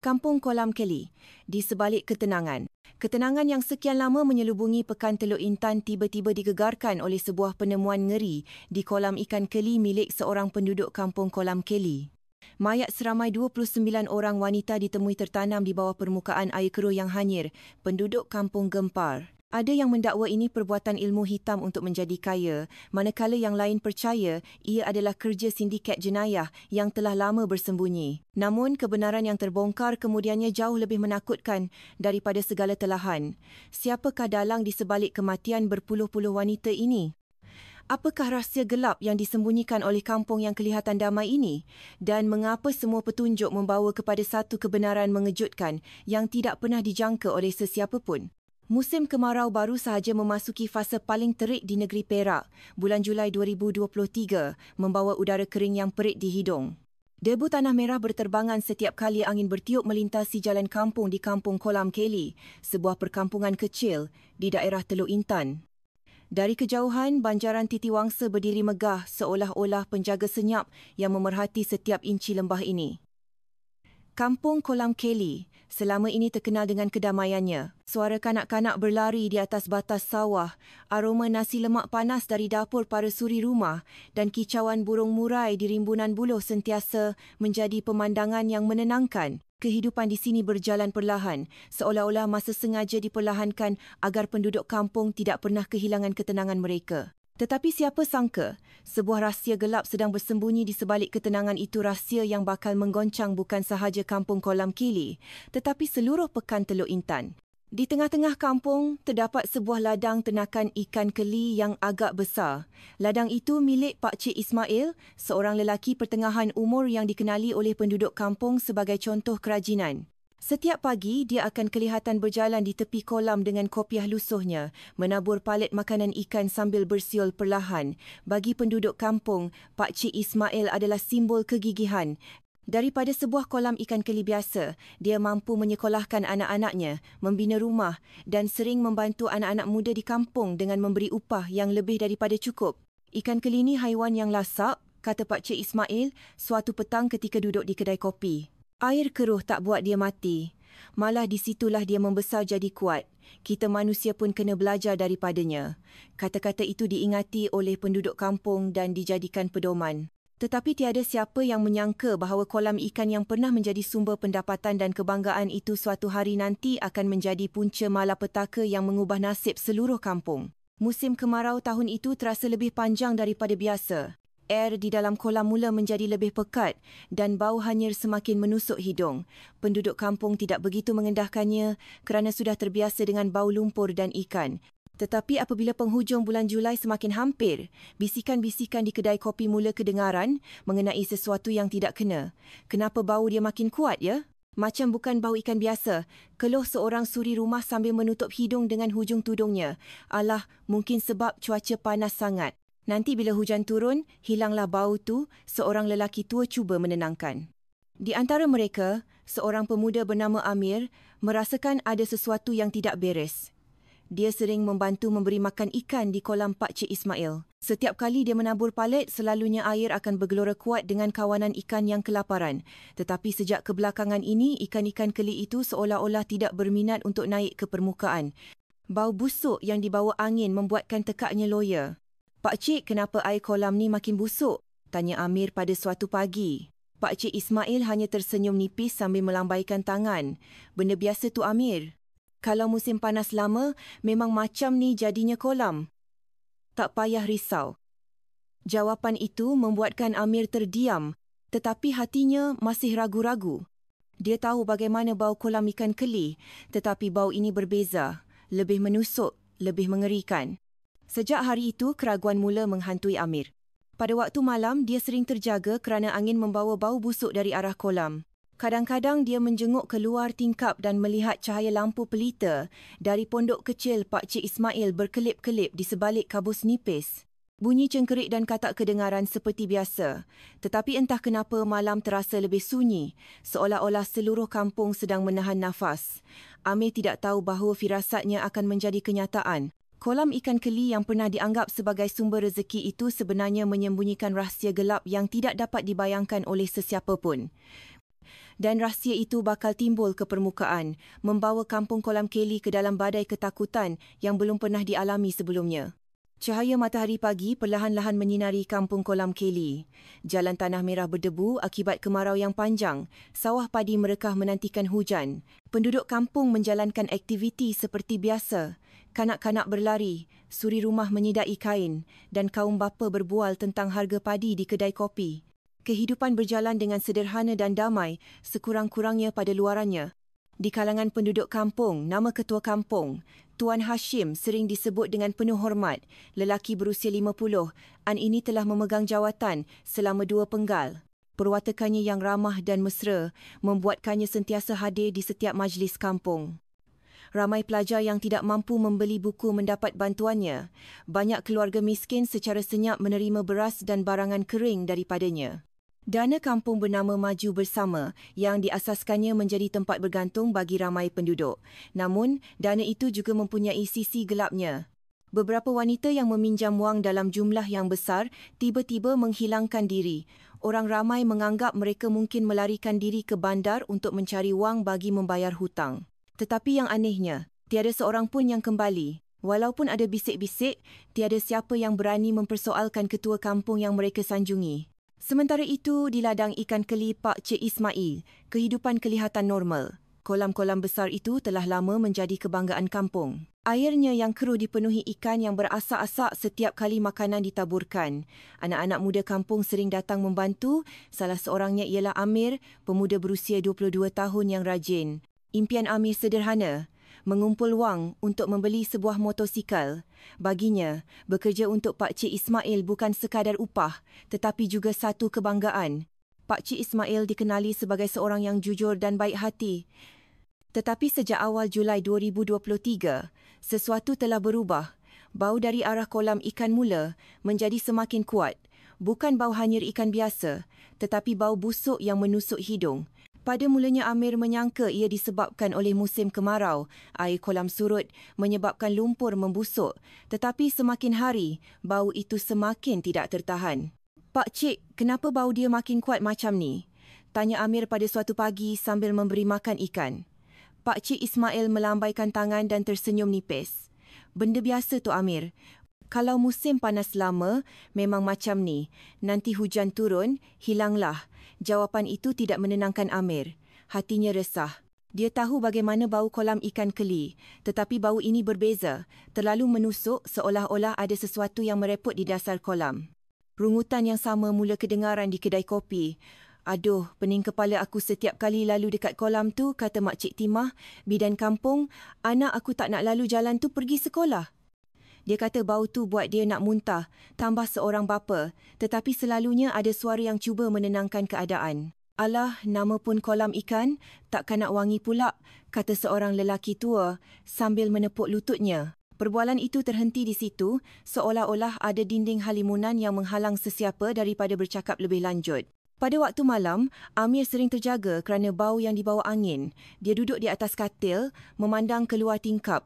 Kampung Kolam Keli, di sebalik ketenangan. Ketenangan yang sekian lama menyelubungi Pekan Teluk Intan tiba-tiba digegarkan oleh sebuah penemuan ngeri di kolam ikan keli milik seorang penduduk Kampung Kolam Keli. Mayat seramai 29 orang wanita ditemui tertanam di bawah permukaan air keruh yang hanyir, penduduk kampung gempar. Ada yang mendakwa ini perbuatan ilmu hitam untuk menjadi kaya, manakala yang lain percaya ia adalah kerja sindiket jenayah yang telah lama bersembunyi. Namun, kebenaran yang terbongkar kemudiannya jauh lebih menakutkan daripada segala telahan. Siapakah dalang di sebalik kematian berpuluh-puluh wanita ini? Apakah rahsia gelap yang disembunyikan oleh kampung yang kelihatan damai ini? Dan mengapa semua petunjuk membawa kepada satu kebenaran mengejutkan yang tidak pernah dijangka oleh sesiapa pun? Musim kemarau baru sahaja memasuki fasa paling terik di negeri Perak, bulan Julai 2023, membawa udara kering yang perit di hidung. Debu tanah merah berterbangan setiap kali angin bertiup melintasi jalan kampung di Kampung Kolam Keli, sebuah perkampungan kecil di daerah Teluk Intan. Dari kejauhan, banjaran titiwangsa berdiri megah seolah-olah penjaga senyap yang memerhati setiap inci lembah ini. Kampung Kolam Keli selama ini terkenal dengan kedamaiannya. Suara kanak-kanak berlari di atas batas sawah, aroma nasi lemak panas dari dapur para suri rumah dan kicauan burung murai di rimbunan buluh sentiasa menjadi pemandangan yang menenangkan. Kehidupan di sini berjalan perlahan, seolah-olah masa sengaja diperlahankan agar penduduk kampung tidak pernah kehilangan ketenangan mereka. Tetapi siapa sangka, sebuah rahsia gelap sedang bersembunyi di sebalik ketenangan itu, rahsia yang bakal menggoncang bukan sahaja Kampung Kolam Keli, tetapi seluruh Pekan Teluk Intan. Di tengah-tengah kampung, terdapat sebuah ladang ternakan ikan keli yang agak besar. Ladang itu milik Pak Cik Ismail, seorang lelaki pertengahan umur yang dikenali oleh penduduk kampung sebagai contoh kerajinan. Setiap pagi, dia akan kelihatan berjalan di tepi kolam dengan kopiah lusuhnya, menabur palet makanan ikan sambil bersiul perlahan. Bagi penduduk kampung, Pak Cik Ismail adalah simbol kegigihan. Daripada sebuah kolam ikan keli biasa, dia mampu menyekolahkan anak-anaknya, membina rumah dan sering membantu anak-anak muda di kampung dengan memberi upah yang lebih daripada cukup. Ikan keli ni haiwan yang lasak, kata Pak Cik Ismail suatu petang ketika duduk di kedai kopi. Air keruh tak buat dia mati. Malah di situlah dia membesar jadi kuat. Kita manusia pun kena belajar daripadanya. Kata-kata itu diingati oleh penduduk kampung dan dijadikan pedoman. Tetapi tiada siapa yang menyangka bahawa kolam ikan yang pernah menjadi sumber pendapatan dan kebanggaan itu suatu hari nanti akan menjadi punca malapetaka yang mengubah nasib seluruh kampung. Musim kemarau tahun itu terasa lebih panjang daripada biasa. Air di dalam kolam mula menjadi lebih pekat dan bau hanyir semakin menusuk hidung. Penduduk kampung tidak begitu mengendahkannya kerana sudah terbiasa dengan bau lumpur dan ikan. Tetapi apabila penghujung bulan Julai semakin hampir, bisikan-bisikan di kedai kopi mula kedengaran mengenai sesuatu yang tidak kena. Kenapa bau dia makin kuat, ya? Macam bukan bau ikan biasa, keluh seorang suri rumah sambil menutup hidung dengan hujung tudungnya. Alah, mungkin sebab cuaca panas sangat. Nanti bila hujan turun, hilanglah bau tu, seorang lelaki tua cuba menenangkan. Di antara mereka, seorang pemuda bernama Amir merasakan ada sesuatu yang tidak beres. Dia sering membantu memberi makan ikan di kolam Pak Cik Ismail. Setiap kali dia menabur palet, selalunya air akan bergelora kuat dengan kawanan ikan yang kelaparan. Tetapi sejak kebelakangan ini, ikan-ikan keli itu seolah-olah tidak berminat untuk naik ke permukaan. Bau busuk yang dibawa angin membuatkan tekaknya loya. "Pak Cik, kenapa air kolam ni makin busuk?" tanya Amir pada suatu pagi. Pak Cik Ismail hanya tersenyum nipis sambil melambaikan tangan. "Benda biasa tu, Amir. Kalau musim panas lama, memang macam ni jadinya kolam. Tak payah risau." Jawapan itu membuatkan Amir terdiam, tetapi hatinya masih ragu-ragu. Dia tahu bagaimana bau kolam ikan keli, tetapi bau ini berbeza, lebih menusuk, lebih mengerikan. Sejak hari itu, keraguan mula menghantui Amir. Pada waktu malam, dia sering terjaga kerana angin membawa bau busuk dari arah kolam. Kadang-kadang dia menjenguk keluar tingkap dan melihat cahaya lampu pelita dari pondok kecil Pak Cik Ismail berkelip-kelip di sebalik kabus nipis. Bunyi cengkerik dan katak kedengaran seperti biasa. Tetapi entah kenapa malam terasa lebih sunyi, seolah-olah seluruh kampung sedang menahan nafas. Amir tidak tahu bahawa firasatnya akan menjadi kenyataan. Kolam ikan keli yang pernah dianggap sebagai sumber rezeki itu sebenarnya menyembunyikan rahsia gelap yang tidak dapat dibayangkan oleh sesiapa pun. Dan rahsia itu bakal timbul ke permukaan, membawa kampung Kolam Keli ke dalam badai ketakutan yang belum pernah dialami sebelumnya. Cahaya matahari pagi perlahan-lahan menyinari kampung Kolam Keli. Jalan tanah merah berdebu akibat kemarau yang panjang. Sawah padi merekah menantikan hujan. Penduduk kampung menjalankan aktiviti seperti biasa. Kanak-kanak berlari, suri rumah menyidai kain dan kaum bapa berbual tentang harga padi di kedai kopi. Kehidupan berjalan dengan sederhana dan damai sekurang-kurangnya pada luarannya. Di kalangan penduduk kampung, nama ketua kampung, Tuan Hashim sering disebut dengan penuh hormat. Lelaki berusia 50, ini telah memegang jawatan selama 2 penggal. Perwatakannya yang ramah dan mesra membuatkannya sentiasa hadir di setiap majlis kampung. Ramai pelajar yang tidak mampu membeli buku mendapat bantuannya. Banyak keluarga miskin secara senyap menerima beras dan barangan kering daripadanya. Dana kampung bernama Maju Bersama yang diasaskannya menjadi tempat bergantung bagi ramai penduduk. Namun, dana itu juga mempunyai sisi gelapnya. Beberapa wanita yang meminjam wang dalam jumlah yang besar tiba-tiba menghilangkan diri. Orang ramai menganggap mereka mungkin melarikan diri ke bandar untuk mencari wang bagi membayar hutang. Tetapi yang anehnya, tiada seorang pun yang kembali. Walaupun ada bisik-bisik, tiada siapa yang berani mempersoalkan ketua kampung yang mereka sanjungi. Sementara itu, di ladang ikan keli Pak Cik Ismail, kehidupan kelihatan normal. Kolam-kolam besar itu telah lama menjadi kebanggaan kampung. Airnya yang keruh dipenuhi ikan yang berasak-asak setiap kali makanan ditaburkan. Anak-anak muda kampung sering datang membantu, salah seorangnya ialah Amir, pemuda berusia 22 tahun yang rajin. Impian Amir sederhana, mengumpul wang untuk membeli sebuah motosikal. Baginya, bekerja untuk Pak Cik Ismail bukan sekadar upah, tetapi juga satu kebanggaan. Pak Cik Ismail dikenali sebagai seorang yang jujur dan baik hati. Tetapi sejak awal Julai 2023, sesuatu telah berubah. Bau dari arah kolam ikan mula menjadi semakin kuat. Bukan bau hanyir ikan biasa, tetapi bau busuk yang menusuk hidung. Pada mulanya Amir menyangka ia disebabkan oleh musim kemarau. Air kolam surut menyebabkan lumpur membusuk. Tetapi semakin hari, bau itu semakin tidak tertahan. "Pak Cik, kenapa bau dia makin kuat macam ni?" tanya Amir pada suatu pagi sambil memberi makan ikan. Pak Cik Ismail melambaikan tangan dan tersenyum nipis. "Benda biasa tu Amir. Kalau musim panas lama, memang macam ni. Nanti hujan turun, hilanglah." Jawapan itu tidak menenangkan Amir. Hatinya resah. Dia tahu bagaimana bau kolam ikan keli, tetapi bau ini berbeza, terlalu menusuk seolah-olah ada sesuatu yang merepot di dasar kolam. Rungutan yang sama mula kedengaran di kedai kopi. "Aduh, pening kepala aku setiap kali lalu dekat kolam tu," kata Makcik Timah, bidan kampung. "Anak aku tak nak lalu jalan tu pergi sekolah." Dia kata bau tu buat dia nak muntah, tambah seorang bapa, tetapi selalunya ada suara yang cuba menenangkan keadaan. "Alah, nama pun kolam ikan, takkan nak wangi pula," kata seorang lelaki tua sambil menepuk lututnya. Perbualan itu terhenti di situ, seolah-olah ada dinding halimunan yang menghalang sesiapa daripada bercakap lebih lanjut. Pada waktu malam, Amir sering terjaga kerana bau yang dibawa angin. Dia duduk di atas katil, memandang keluar tingkap.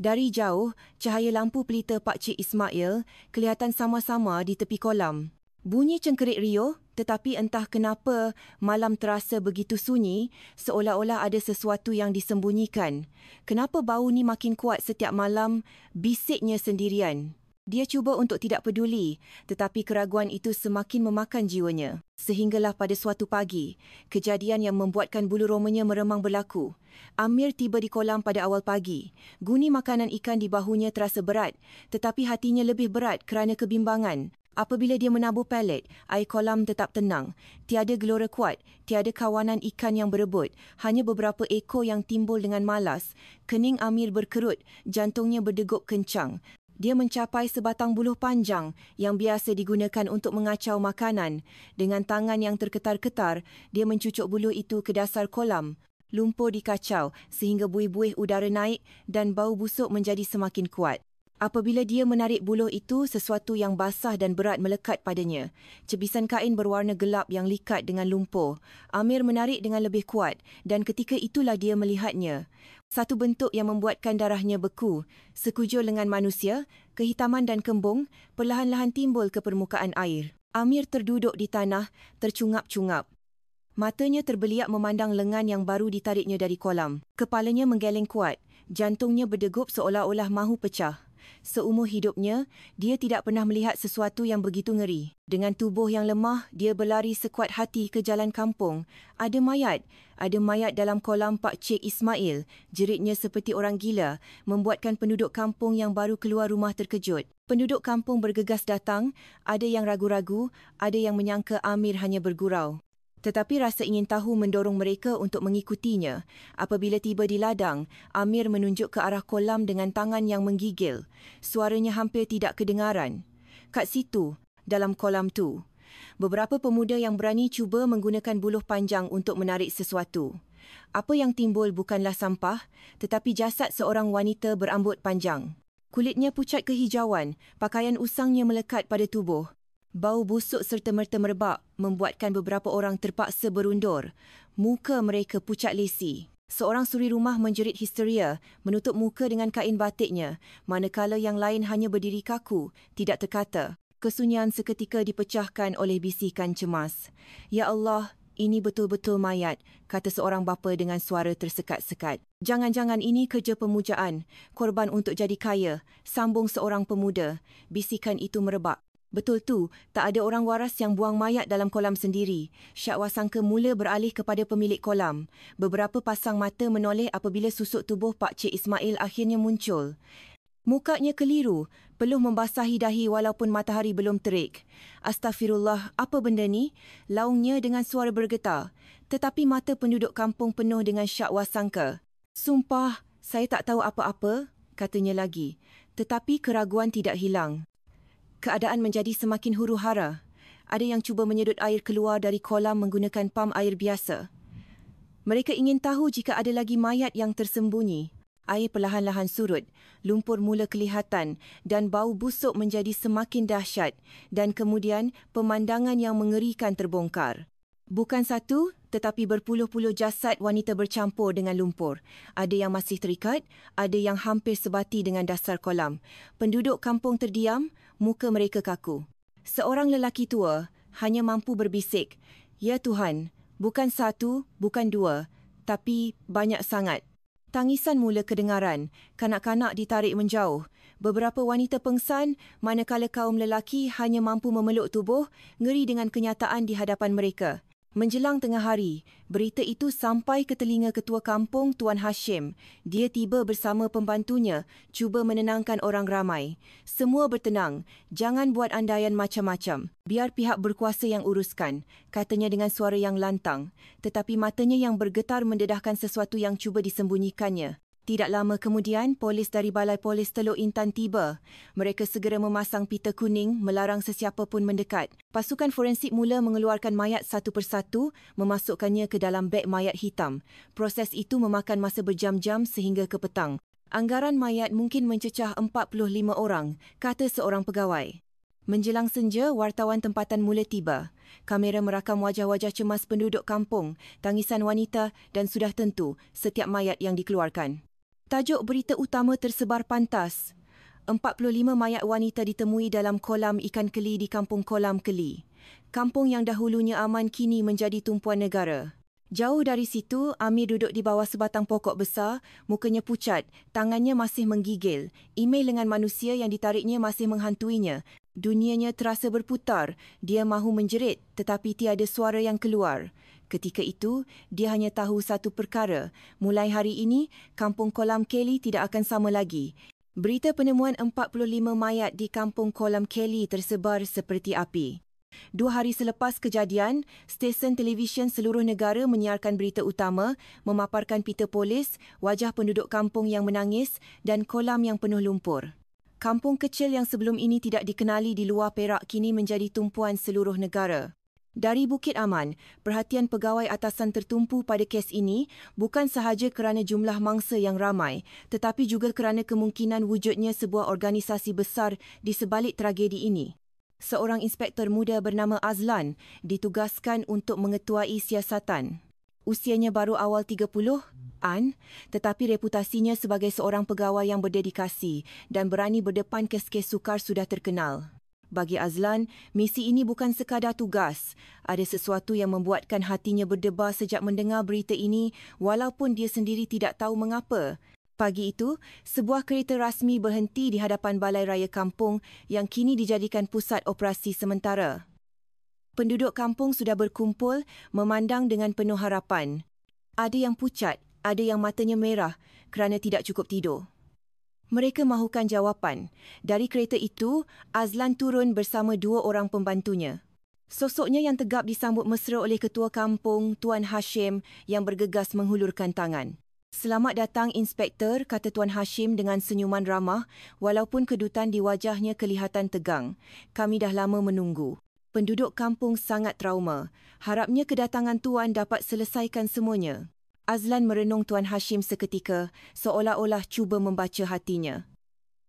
Dari jauh, cahaya lampu pelita Pak Cik Ismail kelihatan sama-sama di tepi kolam. Bunyi cengkerik riuh, tetapi entah kenapa malam terasa begitu sunyi, seolah-olah ada sesuatu yang disembunyikan. Kenapa bau ni makin kuat setiap malam, bisiknya sendirian. Dia cuba untuk tidak peduli, tetapi keraguan itu semakin memakan jiwanya. Sehinggalah pada suatu pagi, kejadian yang membuatkan bulu romanya meremang berlaku. Amir tiba di kolam pada awal pagi. Guni makanan ikan di bahunya terasa berat, tetapi hatinya lebih berat kerana kebimbangan. Apabila dia menabur pelet, air kolam tetap tenang. Tiada gelora kuat, tiada kawanan ikan yang berebut. Hanya beberapa ekor yang timbul dengan malas. Kening Amir berkerut, jantungnya berdegup kencang. Dia mencapai sebatang buluh panjang yang biasa digunakan untuk mengacau makanan. Dengan tangan yang terketar-ketar, dia mencucuk buluh itu ke dasar kolam. Lumpur dikacau sehingga buih-buih udara naik dan bau busuk menjadi semakin kuat. Apabila dia menarik buluh itu, sesuatu yang basah dan berat melekat padanya. Cebisan kain berwarna gelap yang likat dengan lumpur. Amir menarik dengan lebih kuat dan ketika itulah dia melihatnya. Satu bentuk yang membuatkan darahnya beku. Sekujur lengan manusia, kehitaman dan kembung, perlahan-lahan timbul ke permukaan air. Amir terduduk di tanah, tercungap-cungap. Matanya terbeliak memandang lengan yang baru ditariknya dari kolam. Kepalanya menggeleng kuat, jantungnya berdegup seolah-olah mahu pecah. Seumur hidupnya, dia tidak pernah melihat sesuatu yang begitu ngeri. Dengan tubuh yang lemah, dia berlari sekuat hati ke jalan kampung. Ada mayat dalam kolam Pak Cik Ismail. Jeritnya seperti orang gila, membuatkan penduduk kampung yang baru keluar rumah terkejut. Penduduk kampung bergegas datang, ada yang ragu-ragu, ada yang menyangka Amir hanya bergurau. Tetapi rasa ingin tahu mendorong mereka untuk mengikutinya. Apabila tiba di ladang, Amir menunjuk ke arah kolam dengan tangan yang menggigil. Suaranya hampir tidak kedengaran. Kat situ, dalam kolam tu, beberapa pemuda yang berani cuba menggunakan buluh panjang untuk menarik sesuatu. Apa yang timbul bukanlah sampah, tetapi jasad seorang wanita berambut panjang. Kulitnya pucat kehijauan, pakaian usangnya melekat pada tubuh. Bau busuk serta-merta merebak membuatkan beberapa orang terpaksa berundur. Muka mereka pucat lesi. Seorang suri rumah menjerit histeria, menutup muka dengan kain batiknya, manakala yang lain hanya berdiri kaku, tidak terkata. Kesunyian seketika dipecahkan oleh bisikan cemas. "Ya Allah, ini betul-betul mayat," kata seorang bapa dengan suara tersekat-sekat. "Jangan-jangan ini kerja pemujaan, korban untuk jadi kaya," sambung seorang pemuda. Bisikan itu merebak. Betul tu, tak ada orang waras yang buang mayat dalam kolam sendiri. Syakwasangka mula beralih kepada pemilik kolam. Beberapa pasang mata menoleh apabila susuk tubuh Pak Cik Ismail akhirnya muncul. Mukanya keliru, peluh membasahi dahi walaupun matahari belum terik. "Astaghfirullah, apa benda ni?" laungnya dengan suara bergetar. Tetapi mata penduduk kampung penuh dengan syakwasangka. "Sumpah, saya tak tahu apa-apa," katanya lagi. Tetapi keraguan tidak hilang. Keadaan menjadi semakin huru-hara. Ada yang cuba menyedut air keluar dari kolam menggunakan pam air biasa. Mereka ingin tahu jika ada lagi mayat yang tersembunyi. Air perlahan-lahan surut, lumpur mula kelihatan dan bau busuk menjadi semakin dahsyat dan kemudian pemandangan yang mengerikan terbongkar. Bukan satu, tetapi berpuluh-puluh jasad wanita bercampur dengan lumpur. Ada yang masih terikat, ada yang hampir sebati dengan dasar kolam. Penduduk kampung terdiam, muka mereka kaku. Seorang lelaki tua hanya mampu berbisik, "Ya Tuhan, bukan satu, bukan dua, tapi banyak sangat." Tangisan mula kedengaran, kanak-kanak ditarik menjauh. Beberapa wanita pengsan, manakala kaum lelaki hanya mampu memeluk tubuh, ngeri dengan kenyataan di hadapan mereka. Menjelang tengah hari, berita itu sampai ke telinga ketua kampung Tuan Hashim. Dia tiba bersama pembantunya, cuba menenangkan orang ramai. "Semua bertenang, jangan buat andaian macam-macam. Biar pihak berkuasa yang uruskan," katanya dengan suara yang lantang. Tetapi matanya yang bergetar mendedahkan sesuatu yang cuba disembunyikannya. Tidak lama kemudian, polis dari Balai Polis Teluk Intan tiba. Mereka segera memasang pita kuning melarang sesiapa pun mendekat. Pasukan forensik mula mengeluarkan mayat satu persatu, memasukkannya ke dalam beg mayat hitam. Proses itu memakan masa berjam-jam sehingga ke petang. "Anggaran mayat mungkin mencecah 45 orang, kata seorang pegawai. Menjelang senja, wartawan tempatan mula tiba. Kamera merakam wajah-wajah cemas penduduk kampung, tangisan wanita dan sudah tentu setiap mayat yang dikeluarkan. Tajuk berita utama tersebar pantas. 45 mayat wanita ditemui dalam kolam ikan keli di Kampung Kolam Keli. Kampung yang dahulunya aman kini menjadi tumpuan negara. Jauh dari situ, Amir duduk di bawah sebatang pokok besar, mukanya pucat, tangannya masih menggigil. Email dengan manusia yang ditariknya masih menghantuinya. Dunianya terasa berputar. Dia mahu menjerit, tetapi tiada suara yang keluar. Ketika itu, dia hanya tahu satu perkara. Mulai hari ini, Kampung Kolam Keli tidak akan sama lagi. Berita penemuan 45 mayat di Kampung Kolam Keli tersebar seperti api. 2 hari selepas kejadian, stesen televisyen seluruh negara menyiarkan berita utama, memaparkan pita polis, wajah penduduk kampung yang menangis dan kolam yang penuh lumpur. Kampung kecil yang sebelum ini tidak dikenali di luar Perak kini menjadi tumpuan seluruh negara. Dari Bukit Aman, perhatian pegawai atasan tertumpu pada kes ini bukan sahaja kerana jumlah mangsa yang ramai, tetapi juga kerana kemungkinan wujudnya sebuah organisasi besar di sebalik tragedi ini. Seorang inspektor muda bernama Azlan ditugaskan untuk mengetuai siasatan. Usianya baru awal 30-an, tetapi reputasinya sebagai seorang pegawai yang berdedikasi dan berani berdepan kes-kes sukar sudah terkenal. Bagi Azlan, misi ini bukan sekadar tugas. Ada sesuatu yang membuatkan hatinya berdebar sejak mendengar berita ini walaupun dia sendiri tidak tahu mengapa. Pagi itu, sebuah kereta rasmi berhenti di hadapan Balai Raya Kampung yang kini dijadikan pusat operasi sementara. Penduduk kampung sudah berkumpul memandang dengan penuh harapan. Ada yang pucat, ada yang matanya merah kerana tidak cukup tidur. Mereka mahukan jawapan. Dari kereta itu, Azlan turun bersama 2 orang pembantunya. Sosoknya yang tegap disambut mesra oleh Ketua Kampung, Tuan Hashim yang bergegas menghulurkan tangan. "Selamat datang, Inspektor," kata Tuan Hashim dengan senyuman ramah walaupun kedutan di wajahnya kelihatan tegang. "Kami dah lama menunggu." Penduduk kampung sangat trauma. Harapnya kedatangan Tuan dapat selesaikan semuanya. Azlan merenung Tuan Hashim seketika, seolah-olah cuba membaca hatinya.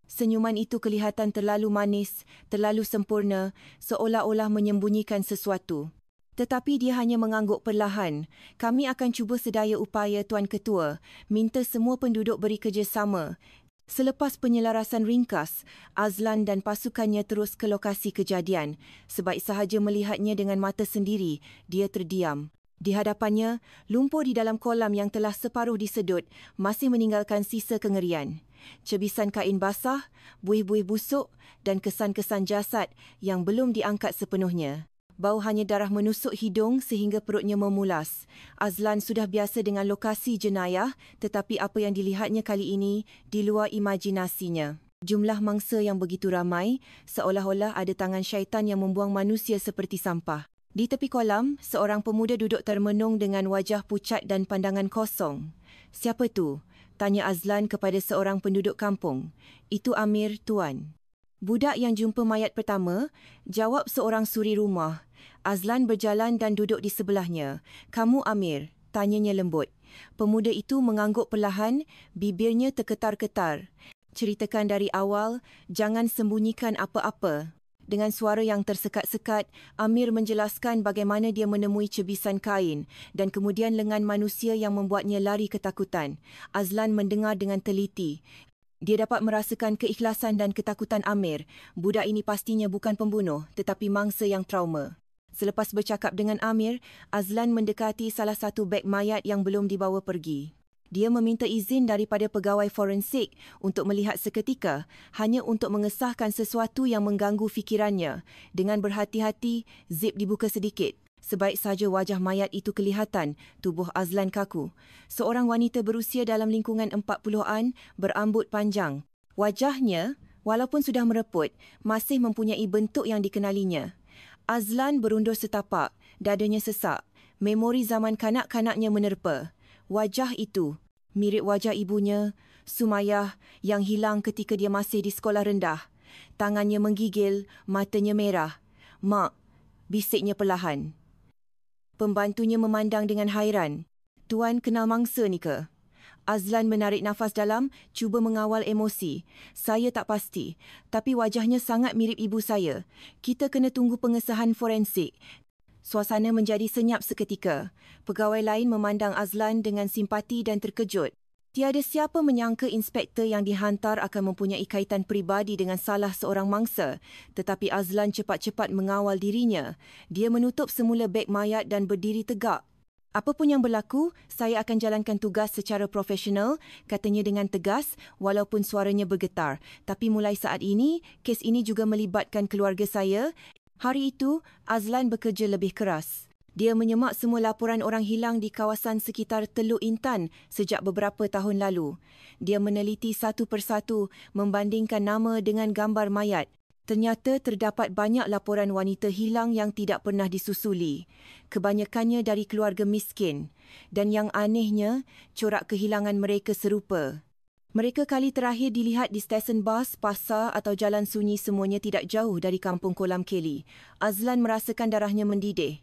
Senyuman itu kelihatan terlalu manis, terlalu sempurna, seolah-olah menyembunyikan sesuatu. Tetapi dia hanya mengangguk perlahan. "Kami akan cuba sedaya upaya, Tuan Ketua. Minta semua penduduk beri kerjasama." Selepas penyelarasan ringkas, Azlan dan pasukannya terus ke lokasi kejadian. Sebaik sahaja melihatnya dengan mata sendiri, dia terdiam. Di hadapannya, lumpur di dalam kolam yang telah separuh disedut masih meninggalkan sisa kengerian. Cebisan kain basah, buih-buih busuk dan kesan-kesan jasad yang belum diangkat sepenuhnya. Bau hanya darah menusuk hidung sehingga perutnya memulas. Azlan sudah biasa dengan lokasi jenayah, tetapi apa yang dilihatnya kali ini di luar imajinasinya. Jumlah mangsa yang begitu ramai, seolah-olah ada tangan syaitan yang membuang manusia seperti sampah. Di tepi kolam, seorang pemuda duduk termenung dengan wajah pucat dan pandangan kosong. "Siapa tu?" tanya Azlan kepada seorang penduduk kampung. "Itu Amir, Tuan." "Budak yang jumpa mayat pertama?" jawab seorang suri rumah. Azlan berjalan dan duduk di sebelahnya. "Kamu Amir?" tanyanya lembut. Pemuda itu mengangguk perlahan, bibirnya terketar-ketar. "Ceritakan dari awal, jangan sembunyikan apa-apa." Dengan suara yang tersekat-sekat, Amir menjelaskan bagaimana dia menemui cebisan kain dan kemudian lengan manusia yang membuatnya lari ketakutan. Azlan mendengar dengan teliti. Dia dapat merasakan keikhlasan dan ketakutan Amir. Budak ini pastinya bukan pembunuh, tetapi mangsa yang trauma. Selepas bercakap dengan Amir, Azlan mendekati salah satu beg mayat yang belum dibawa pergi. Dia meminta izin daripada pegawai forensik untuk melihat seketika, hanya untuk mengesahkan sesuatu yang mengganggu fikirannya. Dengan berhati-hati, zip dibuka sedikit. Sebaik saja wajah mayat itu kelihatan, tubuh Azlan kaku. Seorang wanita berusia dalam lingkungan 40-an, berambut panjang. Wajahnya, walaupun sudah mereput, masih mempunyai bentuk yang dikenalinya. Azlan berundur setapak, dadanya sesak. Memori zaman kanak-kanaknya menerpa. Wajah itu, mirip wajah ibunya, Sumayah, yang hilang ketika dia masih di sekolah rendah. Tangannya menggigil, matanya merah. "Mak," bisiknya perlahan. Pembantunya memandang dengan hairan. "Tuan kenal mangsa ni ke?" Azlan menarik nafas dalam, cuba mengawal emosi. "Saya tak pasti, tapi wajahnya sangat mirip ibu saya. Kita kena tunggu pengesahan forensik." Suasana menjadi senyap seketika. Pegawai lain memandang Azlan dengan simpati dan terkejut. Tiada siapa menyangka inspektor yang dihantar akan mempunyai kaitan peribadi dengan salah seorang mangsa. Tetapi Azlan cepat-cepat mengawal dirinya. Dia menutup semula beg mayat dan berdiri tegak. "Apa pun yang berlaku, saya akan jalankan tugas secara profesional," katanya dengan tegas walaupun suaranya bergetar. "Tapi mulai saat ini, kes ini juga melibatkan keluarga saya." Hari itu, Azlan bekerja lebih keras. Dia menyemak semua laporan orang hilang di kawasan sekitar Teluk Intan sejak beberapa tahun lalu. Dia meneliti satu persatu, membandingkan nama dengan gambar mayat. Ternyata terdapat banyak laporan wanita hilang yang tidak pernah disusuli. Kebanyakannya dari keluarga miskin. Dan yang anehnya, corak kehilangan mereka serupa. Mereka kali terakhir dilihat di stesen bas, pasar atau jalan sunyi semuanya tidak jauh dari kampung Kolam Keli. Azlan merasakan darahnya mendidih.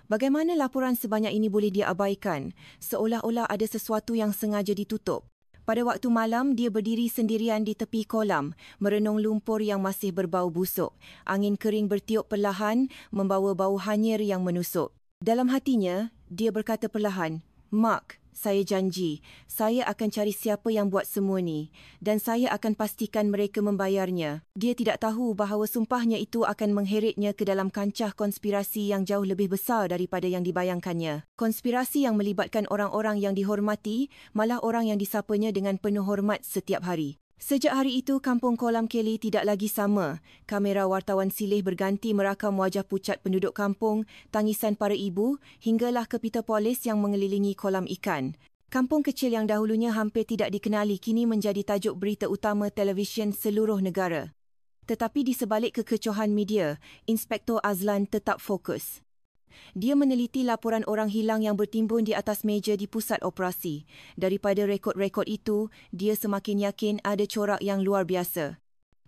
Bagaimana laporan sebanyak ini boleh dia abaikan? Seolah-olah ada sesuatu yang sengaja ditutup. Pada waktu malam, dia berdiri sendirian di tepi kolam, merenung lumpur yang masih berbau busuk. Angin kering bertiup perlahan, membawa bau hanyir yang menusuk. Dalam hatinya, dia berkata perlahan, "Mak, Saya janji, saya akan cari siapa yang buat semua ni dan saya akan pastikan mereka membayarnya. Dia tidak tahu bahawa sumpahnya itu akan mengheretnya ke dalam kancah konspirasi yang jauh lebih besar daripada yang dibayangkannya. Konspirasi yang melibatkan orang-orang yang dihormati, malah orang yang disapanya dengan penuh hormat setiap hari. Sejak hari itu, kampung Kolam Kelly tidak lagi sama. Kamera wartawan silih berganti merakam wajah pucat penduduk kampung, tangisan para ibu, hinggalah kepita polis yang mengelilingi kolam ikan. Kampung kecil yang dahulunya hampir tidak dikenali kini menjadi tajuk berita utama televisyen seluruh negara. Tetapi di sebalik kekecohan media, Inspektor Azlan tetap fokus. Dia meneliti laporan orang hilang yang bertimbun di atas meja di pusat operasi. Daripada rekod-rekod itu, dia semakin yakin ada corak yang luar biasa.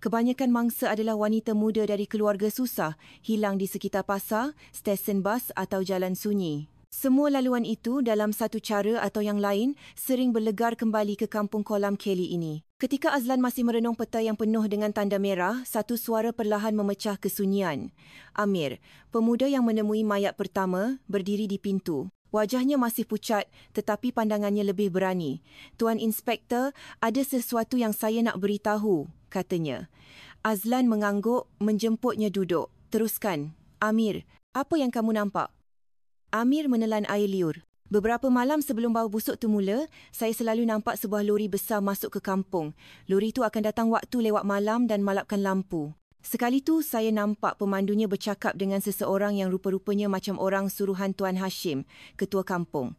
Kebanyakan mangsa adalah wanita muda dari keluarga susah, hilang di sekitar pasar, stesen bas atau jalan sunyi. Semua laluan itu dalam satu cara atau yang lain sering berlegar kembali ke kampung Kolam Kelly ini. Ketika Azlan masih merenung peta yang penuh dengan tanda merah, satu suara perlahan memecah kesunyian. Amir, pemuda yang menemui mayat pertama, berdiri di pintu. Wajahnya masih pucat tetapi pandangannya lebih berani. Tuan Inspektor, ada sesuatu yang saya nak beritahu, katanya. Azlan mengangguk, menjemputnya duduk. Teruskan. Amir, apa yang kamu nampak? Amir menelan air liur. Beberapa malam sebelum bau busuk tu mula, saya selalu nampak sebuah lori besar masuk ke kampung. Lori itu akan datang waktu lewat malam dan malapkan lampu. Sekali tu saya nampak pemandunya bercakap dengan seseorang yang rupa-rupanya macam orang suruhan Tuan Hashim, ketua kampung.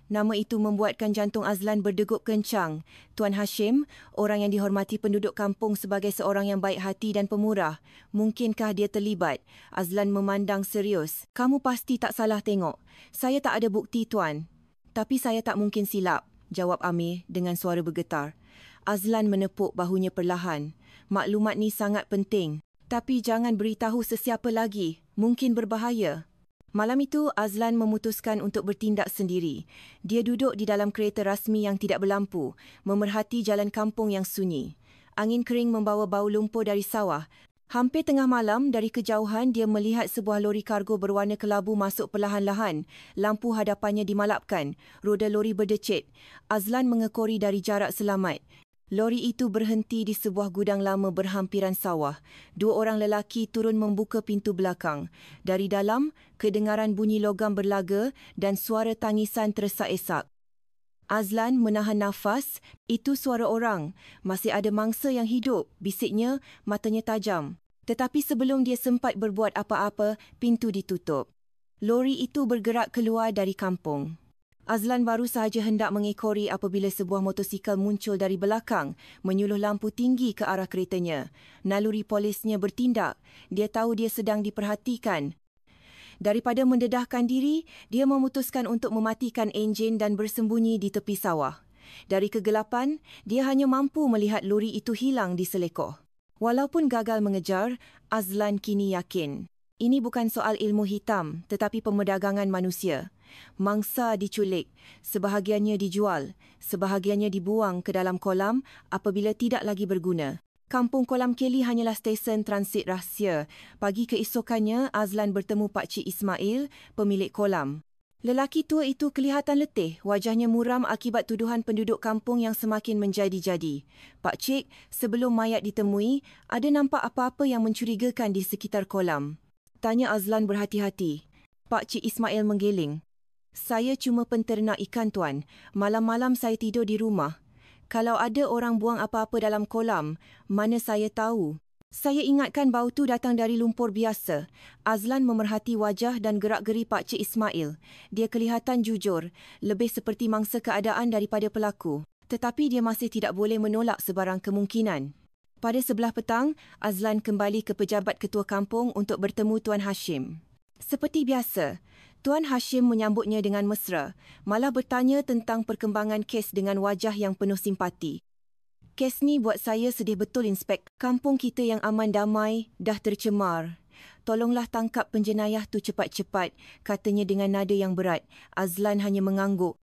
Nama itu membuatkan jantung Azlan berdegup kencang. Tuan Hashim, orang yang dihormati penduduk kampung sebagai seorang yang baik hati dan pemurah. Mungkinkah dia terlibat? Azlan memandang serius. Kamu pasti tak salah tengok. Saya tak ada bukti, Tuan. Tapi saya tak mungkin silap, jawab Amir dengan suara bergetar. Azlan menepuk bahunya perlahan. Maklumat ni sangat penting. Tapi jangan beritahu sesiapa lagi. Mungkin berbahaya. Malam itu, Azlan memutuskan untuk bertindak sendiri. Dia duduk di dalam kereta rasmi yang tidak berlampu, memerhati jalan kampung yang sunyi. Angin kering membawa bau lumpur dari sawah. Hampir tengah malam, dari kejauhan dia melihat sebuah lori kargo berwarna kelabu masuk perlahan-lahan. Lampu hadapannya dimalapkan. Roda lori berdecit. Azlan mengekori dari jarak selamat. Lori itu berhenti di sebuah gudang lama berhampiran sawah. Dua orang lelaki turun membuka pintu belakang. Dari dalam, kedengaran bunyi logam berlaga dan suara tangisan teresak-esak. Azlan menahan nafas. Itu suara orang. Masih ada mangsa yang hidup, bisiknya, matanya tajam. Tetapi sebelum dia sempat berbuat apa-apa, pintu ditutup. Lori itu bergerak keluar dari kampung. Azlan baru sahaja hendak mengekori apabila sebuah motosikal muncul dari belakang, menyuluh lampu tinggi ke arah keretanya. Naluri polisnya bertindak. Dia tahu dia sedang diperhatikan. Daripada mendedahkan diri, dia memutuskan untuk mematikan enjin dan bersembunyi di tepi sawah. Dari kegelapan, dia hanya mampu melihat lori itu hilang di selekoh. Walaupun gagal mengejar, Azlan kini yakin. Ini bukan soal ilmu hitam, tetapi pemerdagangan manusia. Mangsa diculik, sebahagiannya dijual, sebahagiannya dibuang ke dalam kolam apabila tidak lagi berguna. Kampung Kolam Kelly hanyalah stesen transit rahsia. Pagi keesokannya, Azlan bertemu Pak Cik Ismail, pemilik kolam. Lelaki tua itu kelihatan letih, wajahnya muram akibat tuduhan penduduk kampung yang semakin menjadi-jadi. Pak Cik, sebelum mayat ditemui, ada nampak apa-apa yang mencurigakan di sekitar kolam? Tanya Azlan berhati-hati. Pak Cik Ismail menggeling. Saya cuma penternak ikan, Tuan. Malam-malam saya tidur di rumah. Kalau ada orang buang apa-apa dalam kolam, mana saya tahu? Saya ingatkan bau tu datang dari lumpur biasa. Azlan memerhati wajah dan gerak-geri Pak Cik Ismail. Dia kelihatan jujur, lebih seperti mangsa keadaan daripada pelaku. Tetapi dia masih tidak boleh menolak sebarang kemungkinan. Pada sebelah petang, Azlan kembali ke pejabat ketua kampung untuk bertemu Tuan Hashim. Seperti biasa, Tuan Hashim menyambutnya dengan mesra, malah bertanya tentang perkembangan kes dengan wajah yang penuh simpati. Kes ni buat saya sedih betul, Inspek. Kampung kita yang aman damai dah tercemar. Tolonglah tangkap penjenayah tu cepat-cepat, katanya dengan nada yang berat. Azlan hanya mengangguk.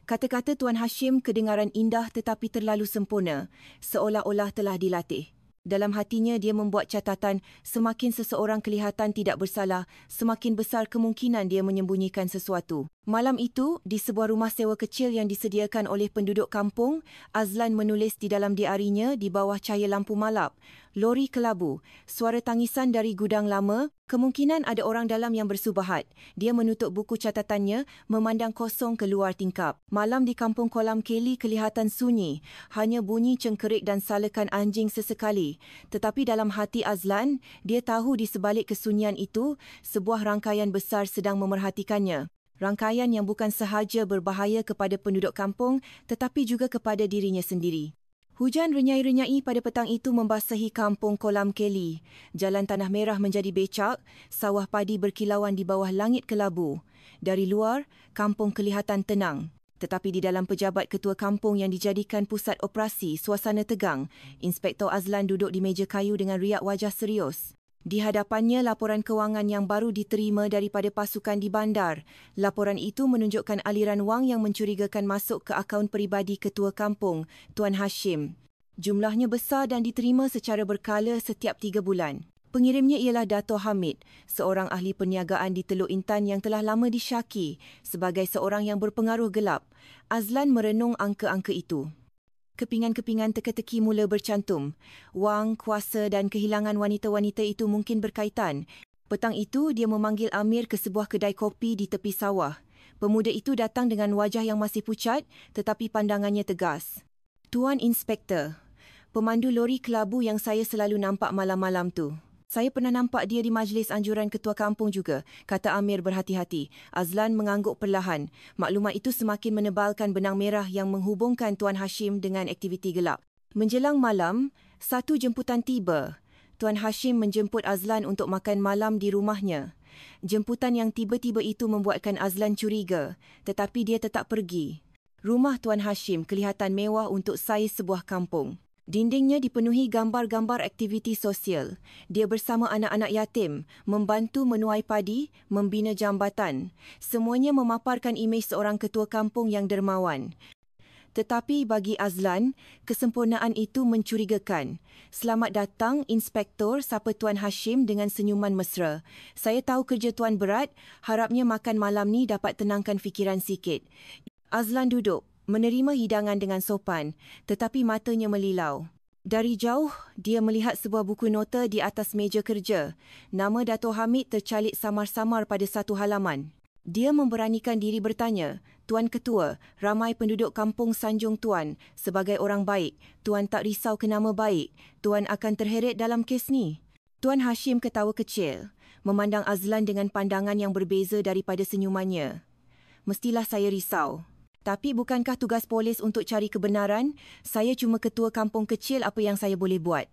Kata-kata Tuan Hashim kedengaran indah tetapi terlalu sempurna, seolah-olah telah dilatih. Dalam hatinya dia membuat catatan, semakin seseorang kelihatan tidak bersalah, semakin besar kemungkinan dia menyembunyikan sesuatu. Malam itu, di sebuah rumah sewa kecil yang disediakan oleh penduduk kampung, Azlan menulis di dalam diarinya di bawah cahaya lampu malap, "Lori kelabu, suara tangisan dari gudang lama, kemungkinan ada orang dalam yang bersubahat." Dia menutup buku catatannya, memandang kosong keluar tingkap. Malam di kampung Kolam Kelly kelihatan sunyi, hanya bunyi cengkerik dan salakan anjing sesekali. Tetapi dalam hati Azlan, dia tahu di sebalik kesunyian itu, sebuah rangkaian besar sedang memerhatikannya. Rangkaian yang bukan sahaja berbahaya kepada penduduk kampung tetapi juga kepada dirinya sendiri. Hujan renyai-renyai pada petang itu membasahi kampung Kolam Kelly. Jalan tanah merah menjadi becak, sawah padi berkilauan di bawah langit kelabu. Dari luar, kampung kelihatan tenang. Tetapi di dalam pejabat ketua kampung yang dijadikan pusat operasi, suasana tegang. Inspektor Azlan duduk di meja kayu dengan riak wajah serius. Di hadapannya laporan kewangan yang baru diterima daripada pasukan di bandar. Laporan itu menunjukkan aliran wang yang mencurigakan masuk ke akaun peribadi ketua kampung, Tuan Hashim. Jumlahnya besar dan diterima secara berkala setiap 3 bulan. Pengirimnya ialah Dato' Hamid, seorang ahli perniagaan di Teluk Intan yang telah lama disyaki sebagai seorang yang berpengaruh gelap. Azlan merenung angka-angka itu. Kepingan-kepingan teka-teki mula bercantum. Wang, kuasa dan kehilangan wanita-wanita itu mungkin berkaitan. Petang itu, dia memanggil Amir ke sebuah kedai kopi di tepi sawah. Pemuda itu datang dengan wajah yang masih pucat tetapi pandangannya tegas. "Tuan Inspektor, pemandu lori kelabu yang saya selalu nampak malam-malam tu. Saya pernah nampak dia di majlis anjuran ketua kampung juga," kata Amir berhati-hati. Azlan mengangguk perlahan. Maklumat itu semakin menebalkan benang merah yang menghubungkan Tuan Hashim dengan aktiviti gelap. Menjelang malam, satu jemputan tiba. Tuan Hashim menjemput Azlan untuk makan malam di rumahnya. Jemputan yang tiba-tiba itu membuatkan Azlan curiga, tetapi dia tetap pergi. Rumah Tuan Hashim kelihatan mewah untuk saiz sebuah kampung. Dindingnya dipenuhi gambar-gambar aktiviti sosial. Dia bersama anak-anak yatim, membantu menuai padi, membina jambatan. Semuanya memaparkan imej seorang ketua kampung yang dermawan. Tetapi bagi Azlan, kesempurnaan itu mencurigakan. "Selamat datang, Inspektor," sapa Tuan Hashim dengan senyuman mesra. "Saya tahu kerja Tuan berat, harapnya makan malam ni dapat tenangkan fikiran sikit." Azlan duduk, menerima hidangan dengan sopan, tetapi matanya melilau. Dari jauh, dia melihat sebuah buku nota di atas meja kerja. Nama Dato' Hamid tercalik samar-samar pada satu halaman. Dia memberanikan diri bertanya, "Tuan Ketua, ramai penduduk kampung sanjung Tuan sebagai orang baik. Tuan tak risau ke nama baik. Tuan akan terheret dalam kes ni." Tuan Hashim ketawa kecil, memandang Azlan dengan pandangan yang berbeza daripada senyumannya. "Mestilah saya risau. Tapi bukankah tugas polis untuk cari kebenaran? Saya cuma ketua kampung kecil, apa yang saya boleh buat?"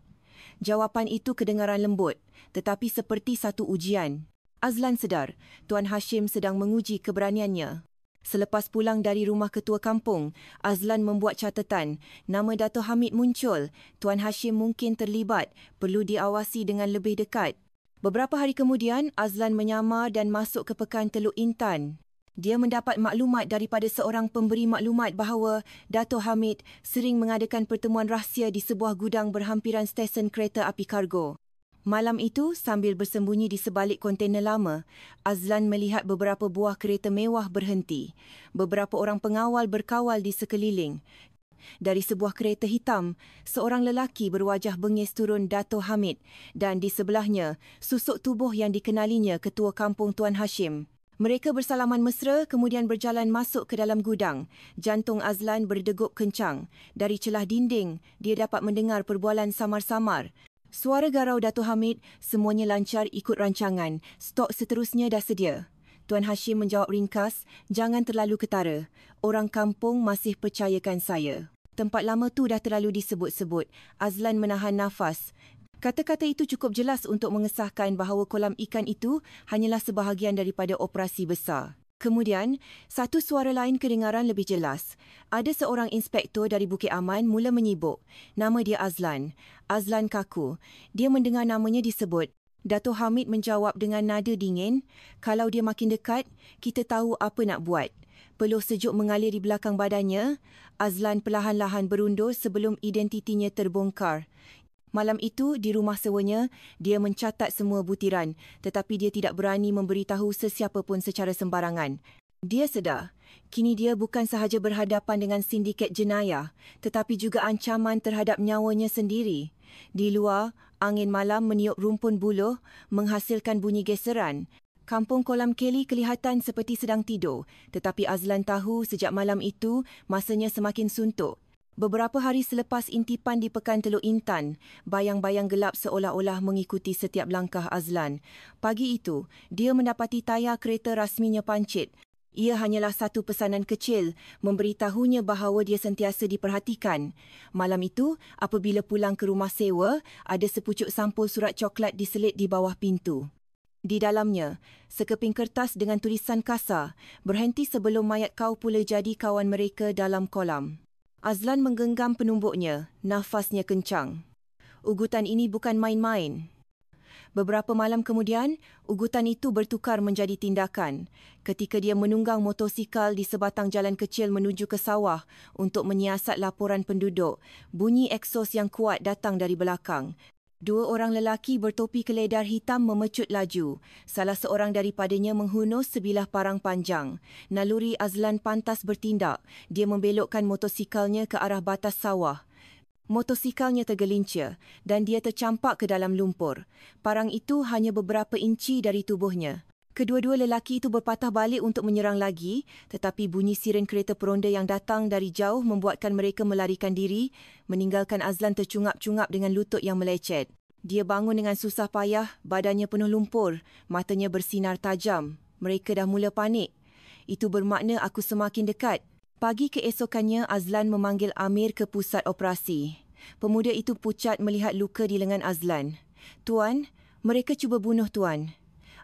Jawapan itu kedengaran lembut, tetapi seperti satu ujian. Azlan sedar, Tuan Hashim sedang menguji keberaniannya. Selepas pulang dari rumah ketua kampung, Azlan membuat catatan. Nama Dato' Hamid muncul. Tuan Hashim mungkin terlibat, perlu diawasi dengan lebih dekat. Beberapa hari kemudian, Azlan menyamar dan masuk ke pekan Teluk Intan. Dia mendapat maklumat daripada seorang pemberi maklumat bahawa Dato' Hamid sering mengadakan pertemuan rahsia di sebuah gudang berhampiran stesen kereta api kargo. Malam itu, sambil bersembunyi di sebalik kontena lama, Azlan melihat beberapa buah kereta mewah berhenti. Beberapa orang pengawal berkawal di sekeliling. Dari sebuah kereta hitam, seorang lelaki berwajah bengis turun Dato' Hamid dan di sebelahnya, susuk tubuh yang dikenalinya ketua kampung Tuan Hashim. Mereka bersalaman mesra kemudian berjalan masuk ke dalam gudang. Jantung Azlan berdegup kencang. Dari celah dinding, dia dapat mendengar perbualan samar-samar. Suara garau Dato' Hamid, "Semuanya lancar ikut rancangan. Stok seterusnya dah sedia." Tuan Hashim menjawab ringkas, "Jangan terlalu ketara. Orang kampung masih percayakan saya." Tempat lama tu dah terlalu disebut-sebut. Azlan menahan nafas. Kata-kata itu cukup jelas untuk mengesahkan bahawa kolam ikan itu hanyalah sebahagian daripada operasi besar. Kemudian, satu suara lain kedengaran lebih jelas. Ada seorang inspektor dari Bukit Aman mula menyibuk. Nama dia Azlan. Azlan kaku. Dia mendengar namanya disebut. Dato' Hamid menjawab dengan nada dingin, "Kalau dia makin dekat, kita tahu apa nak buat." Peluh sejuk mengalir di belakang badannya. Azlan perlahan-lahan berundur sebelum identitinya terbongkar. Malam itu, di rumah sewanya, dia mencatat semua butiran tetapi dia tidak berani memberitahu sesiapa pun secara sembarangan. Dia sedar, kini dia bukan sahaja berhadapan dengan sindiket jenayah, tetapi juga ancaman terhadap nyawanya sendiri. Di luar, angin malam meniup rumpun buluh, menghasilkan bunyi geseran. Kampung Kolam Kelly kelihatan seperti sedang tidur, tetapi Azlan tahu sejak malam itu masanya semakin suntuk. Beberapa hari selepas intipan di Pekan Teluk Intan, bayang-bayang gelap seolah-olah mengikuti setiap langkah Azlan. Pagi itu, dia mendapati tayar kereta rasminya pancit. Ia hanyalah satu pesanan kecil, memberitahunya bahawa dia sentiasa diperhatikan. Malam itu, apabila pulang ke rumah sewa, ada sepucuk sampul surat coklat diselit di bawah pintu. Di dalamnya, sekeping kertas dengan tulisan kasar, berhenti sebelum mayat kau pula jadi kawan mereka dalam kolam. Azlan menggenggam penumbuknya, nafasnya kencang. Ugutan ini bukan main-main. Beberapa malam kemudian, ugutan itu bertukar menjadi tindakan. Ketika dia menunggang motosikal di sebatang jalan kecil menuju ke sawah untuk menyiasat laporan penduduk, bunyi eksos yang kuat datang dari belakang. Dua orang lelaki bertopi keledar hitam memecut laju. Salah seorang daripadanya menghunus sebilah parang panjang. Naluri Azlan pantas bertindak. Dia membelokkan motosikalnya ke arah batas sawah. Motosikalnya tergelincir dan dia tercampak ke dalam lumpur. Parang itu hanya beberapa inci dari tubuhnya. Kedua-dua lelaki itu berpatah balik untuk menyerang lagi, tetapi bunyi siren kereta peronda yang datang dari jauh membuatkan mereka melarikan diri, meninggalkan Azlan tercungap-cungap dengan lutut yang melecet. Dia bangun dengan susah payah, badannya penuh lumpur, matanya bersinar tajam. Mereka dah mula panik. Itu bermakna aku semakin dekat. Pagi keesokannya, Azlan memanggil Amir ke pusat operasi. Pemuda itu pucat melihat luka di lengan Azlan. "Tuan, mereka cuba bunuh Tuan."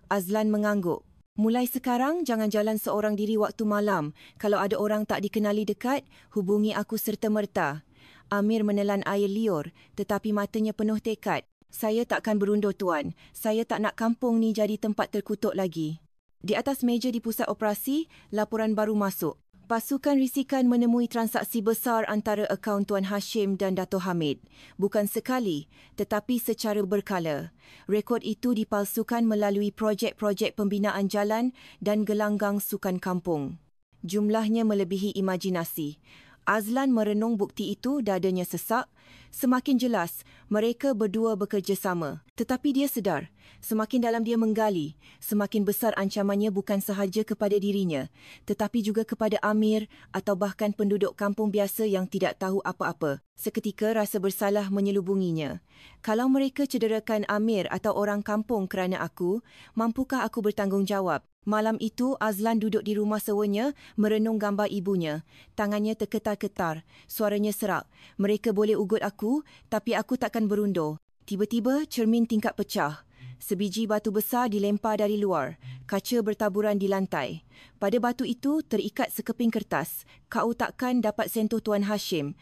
Azlan mengangguk. "Mulai sekarang, jangan jalan seorang diri waktu malam. Kalau ada orang tak dikenali dekat, hubungi aku serta-merta." Amir menelan air liur, tetapi matanya penuh tekad. "Saya takkan berundur, Tuan. Saya tak nak kampung ni jadi tempat terkutuk lagi." Di atas meja di pusat operasi, laporan baru masuk. Pasukan risikan menemui transaksi besar antara akaun Tuan Hashim dan Dato' Hamid. Bukan sekali, tetapi secara berkala. Rekod itu dipalsukan melalui projek-projek pembinaan jalan dan gelanggang sukan kampung. Jumlahnya melebihi imajinasi. Azlan merenung bukti itu, dadanya sesak. Semakin jelas, mereka berdua bekerjasama. Tetapi dia sedar, semakin dalam dia menggali, semakin besar ancamannya bukan sahaja kepada dirinya, tetapi juga kepada Amir atau bahkan penduduk kampung biasa yang tidak tahu apa-apa. Seketika rasa bersalah menyelubunginya. Kalau mereka cederakan Amir atau orang kampung kerana aku, mampukah aku bertanggungjawab? Malam itu, Azlan duduk di rumah sewanya, merenung gambar ibunya. Tangannya terketar-ketar, suaranya serak. Mereka boleh ugut aku, tapi aku takkan berundur. Tiba-tiba, cermin tingkap pecah. Sebiji batu besar dilempar dari luar. Kaca bertaburan di lantai. Pada batu itu, terikat sekeping kertas. "Kau takkan dapat sentuh Tuan Hashim."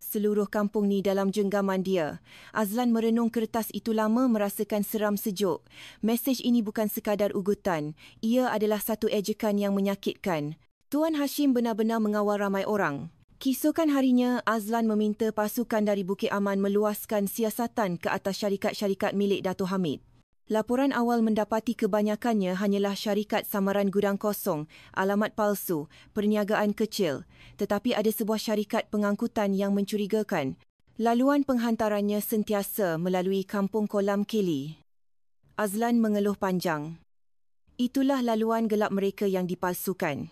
Seluruh kampung ni dalam genggaman dia. Azlan merenung kertas itu lama merasakan seram sejuk. Mesej ini bukan sekadar ugutan. Ia adalah satu ejekan yang menyakitkan. Tuan Hashim benar-benar mengawal ramai orang. Keesokan harinya, Azlan meminta pasukan dari Bukit Aman meluaskan siasatan ke atas syarikat-syarikat milik Dato' Hamid. Laporan awal mendapati kebanyakannya hanyalah syarikat samaran gudang kosong, alamat palsu, perniagaan kecil. Tetapi ada sebuah syarikat pengangkutan yang mencurigakan. Laluan penghantarannya sentiasa melalui Kampung Kolam Kelly. Azlan mengeluh panjang. Itulah laluan gelap mereka yang dipalsukan.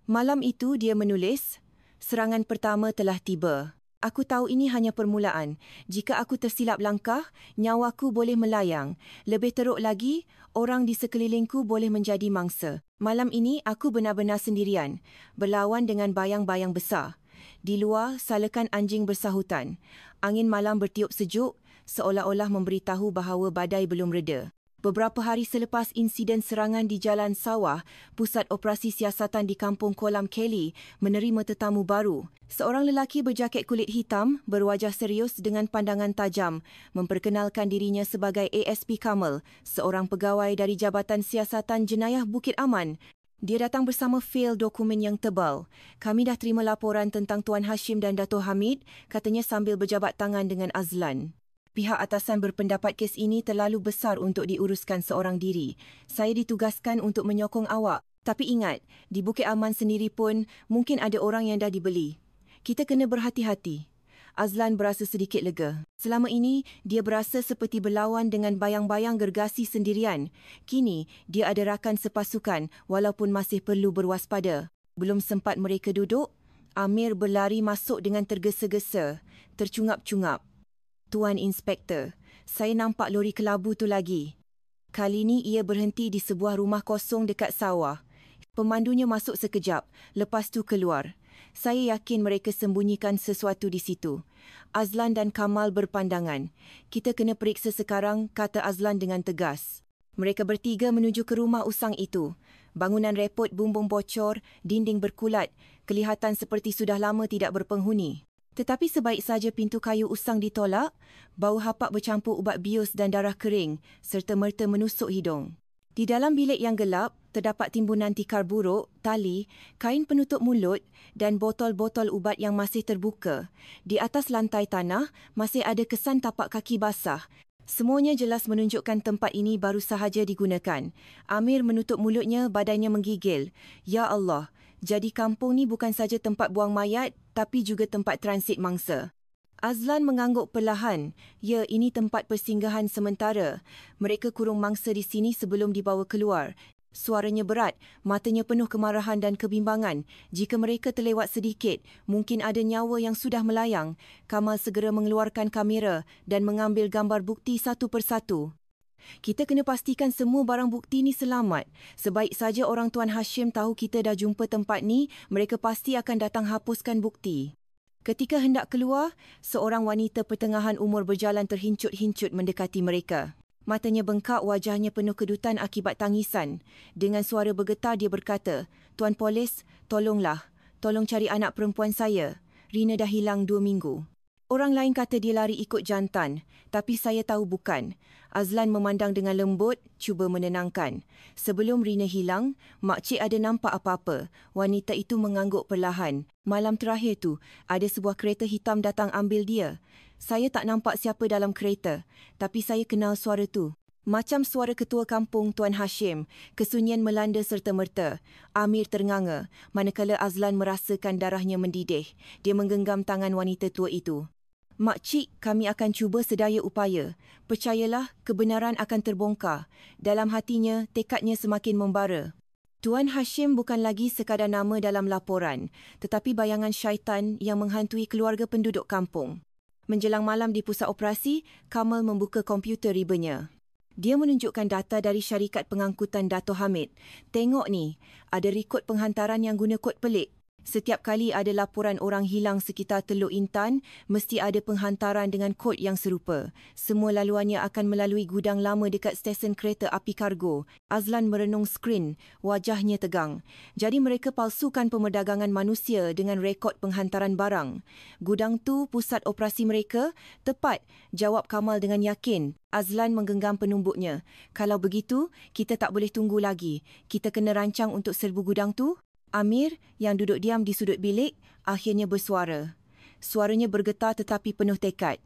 Malam itu dia menulis, "Serangan pertama telah tiba. Aku tahu ini hanya permulaan. Jika aku tersilap langkah, nyawaku boleh melayang. Lebih teruk lagi, orang di sekelilingku boleh menjadi mangsa. Malam ini aku benar-benar sendirian, berlawan dengan bayang-bayang besar. Di luar, salakan anjing bersahutan. Angin malam bertiup sejuk, seolah-olah memberitahu bahawa badai belum reda." Beberapa hari selepas insiden serangan di Jalan Sawah, Pusat Operasi Siasatan di Kampung Kolam Kelly menerima tetamu baru. Seorang lelaki berjaket kulit hitam, berwajah serius dengan pandangan tajam, memperkenalkan dirinya sebagai ASP Kamal, seorang pegawai dari Jabatan Siasatan Jenayah Bukit Aman. Dia datang bersama fail dokumen yang tebal. "Kami dah terima laporan tentang Tuan Hashim dan Dato' Hamid," katanya sambil berjabat tangan dengan Azlan. "Pihak atasan berpendapat kes ini terlalu besar untuk diuruskan seorang diri. Saya ditugaskan untuk menyokong awak." Tapi ingat, di Bukit Aman sendiri pun mungkin ada orang yang dah dibeli. Kita kena berhati-hati. Azlan berasa sedikit lega. Selama ini, dia berasa seperti berlawan dengan bayang-bayang gergasi sendirian. Kini, dia ada rakan sepasukan walaupun masih perlu berwaspada. Belum sempat mereka duduk, Amir berlari masuk dengan tergesa-gesa, tercungap-cungap. Tuan Inspektor, saya nampak lori kelabu tu lagi. Kali ini ia berhenti di sebuah rumah kosong dekat sawah. Pemandunya masuk sekejap, lepas tu keluar. Saya yakin mereka sembunyikan sesuatu di situ. Azlan dan Kamal berpandangan. Kita kena periksa sekarang, kata Azlan dengan tegas. Mereka bertiga menuju ke rumah usang itu. Bangunan repot, bumbung bocor, dinding berkulat. Kelihatan seperti sudah lama tidak berpenghuni. Tetapi sebaik saja pintu kayu usang ditolak, bau hapak bercampur ubat bius dan darah kering serta-merta menusuk hidung. Di dalam bilik yang gelap, terdapat timbunan tikar buruk, tali, kain penutup mulut dan botol-botol ubat yang masih terbuka. Di atas lantai tanah, masih ada kesan tapak kaki basah. Semuanya jelas menunjukkan tempat ini baru sahaja digunakan. Amir menutup mulutnya, badannya menggigil. Ya Allah, jadi kampung ni bukan saja tempat buang mayat, tapi juga tempat transit mangsa. Azlan mengangguk perlahan. Ya, ini tempat persinggahan sementara. Mereka kurung mangsa di sini sebelum dibawa keluar. Suaranya berat, matanya penuh kemarahan dan kebimbangan. Jika mereka terlewat sedikit, mungkin ada nyawa yang sudah melayang. Kamal segera mengeluarkan kamera dan mengambil gambar bukti satu persatu. Kita kena pastikan semua barang bukti ni selamat. Sebaik saja orang Tuan Hashim tahu kita dah jumpa tempat ni, mereka pasti akan datang hapuskan bukti. Ketika hendak keluar, seorang wanita pertengahan umur berjalan terhincut-hincut mendekati mereka. Matanya bengkak, wajahnya penuh kedutan akibat tangisan. Dengan suara bergetar dia berkata, "Tuan Polis, tolonglah. Tolong cari anak perempuan saya. Rina dah hilang 2 minggu." Orang lain kata dia lari ikut jantan, tapi saya tahu bukan. Azlan memandang dengan lembut, cuba menenangkan. Sebelum Rina hilang, makcik ada nampak apa-apa. Wanita itu mengangguk perlahan. Malam terakhir tu, ada sebuah kereta hitam datang ambil dia. Saya tak nampak siapa dalam kereta, tapi saya kenal suara tu. Macam suara ketua kampung Tuan Hashim. Kesunyian melanda serta-merta. Amir ternganga, manakala Azlan merasakan darahnya mendidih. Dia menggenggam tangan wanita tua itu. "Makcik, kami akan cuba sedaya upaya. Percayalah, kebenaran akan terbongkar." Dalam hatinya, tekadnya semakin membara. Tuan Hashim bukan lagi sekadar nama dalam laporan, tetapi bayangan syaitan yang menghantui keluarga penduduk kampung. Menjelang malam di pusat operasi, Kamal membuka komputer ribanya. Dia menunjukkan data dari syarikat pengangkutan Dato' Hamid. "Tengok ni, ada rekod penghantaran yang guna kod pelik. Setiap kali ada laporan orang hilang sekitar Teluk Intan, mesti ada penghantaran dengan kod yang serupa. Semua laluannya akan melalui gudang lama dekat stesen kereta api kargo." Azlan merenung skrin, wajahnya tegang. Jadi mereka palsukan pemerdagangan manusia dengan rekod penghantaran barang. "Gudang tu pusat operasi mereka?" "Tepat," jawab Kamal dengan yakin. Azlan menggenggam penumbuknya. "Kalau begitu, kita tak boleh tunggu lagi. Kita kena rancang untuk serbu gudang tu." Amir, yang duduk diam di sudut bilik, akhirnya bersuara. Suaranya bergetar tetapi penuh tekad.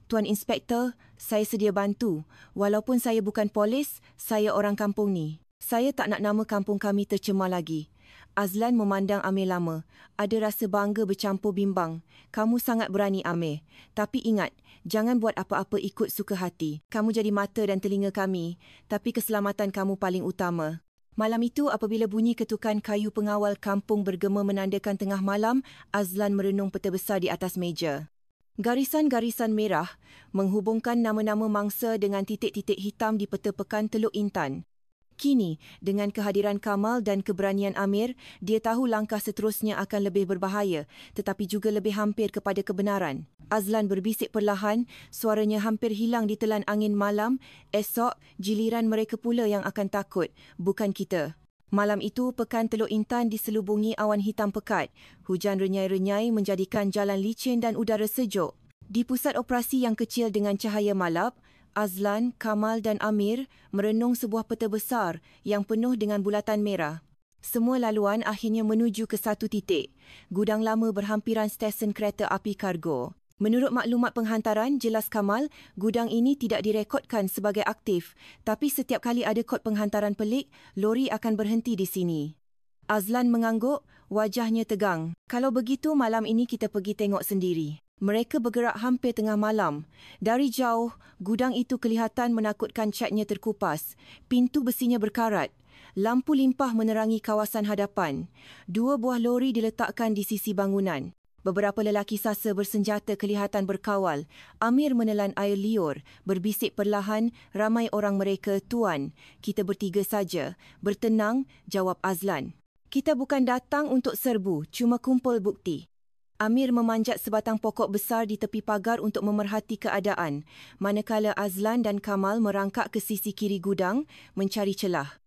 "Tuan Inspektor, saya sedia bantu. Walaupun saya bukan polis, saya orang kampung ni. Saya tak nak nama kampung kami tercemar lagi." Azlan memandang Amir lama. Ada rasa bangga bercampur bimbang. "Kamu sangat berani, Amir. Tapi ingat, jangan buat apa-apa ikut suka hati. Kamu jadi mata dan telinga kami, tapi keselamatan kamu paling utama." Malam itu, apabila bunyi ketukan kayu pengawal kampung bergema menandakan tengah malam, Azlan merenung peta besar di atas meja. Garisan-garisan merah menghubungkan nama-nama mangsa dengan titik-titik hitam di peta pekan Teluk Intan. Kini, dengan kehadiran Kamal dan keberanian Amir, dia tahu langkah seterusnya akan lebih berbahaya, tetapi juga lebih hampir kepada kebenaran. Azlan berbisik perlahan, suaranya hampir hilang ditelan angin malam. "Esok, giliran mereka pula yang akan takut, bukan kita." Malam itu, pekan Teluk Intan diselubungi awan hitam pekat. Hujan renyai-renyai menjadikan jalan licin dan udara sejuk. Di pusat operasi yang kecil dengan cahaya malap, Azlan, Kamal dan Amir merenung sebuah peta besar yang penuh dengan bulatan merah. Semua laluan akhirnya menuju ke satu titik. Gudang lama berhampiran stesen kereta api kargo. Menurut maklumat penghantaran, jelas Kamal, gudang ini tidak direkodkan sebagai aktif, tapi setiap kali ada kod penghantaran pelik, lori akan berhenti di sini. Azlan mengangguk, wajahnya tegang. Kalau begitu, malam ini kita pergi tengok sendiri. Mereka bergerak hampir tengah malam. Dari jauh, gudang itu kelihatan menakutkan. Catnya terkupas. Pintu besinya berkarat. Lampu limpah menerangi kawasan hadapan. 2 buah lori diletakkan di sisi bangunan. Beberapa lelaki sasa bersenjata kelihatan berkawal. Amir menelan air liur. Berbisik perlahan, ramai orang mereka, "Tuan, kita bertiga saja." "Bertenang," jawab Azlan. "Kita bukan datang untuk serbu, cuma kumpul bukti." Amir memanjat sebatang pokok besar di tepi pagar untuk memerhati keadaan, manakala Azlan dan Kamal merangkak ke sisi kiri gudang mencari celah.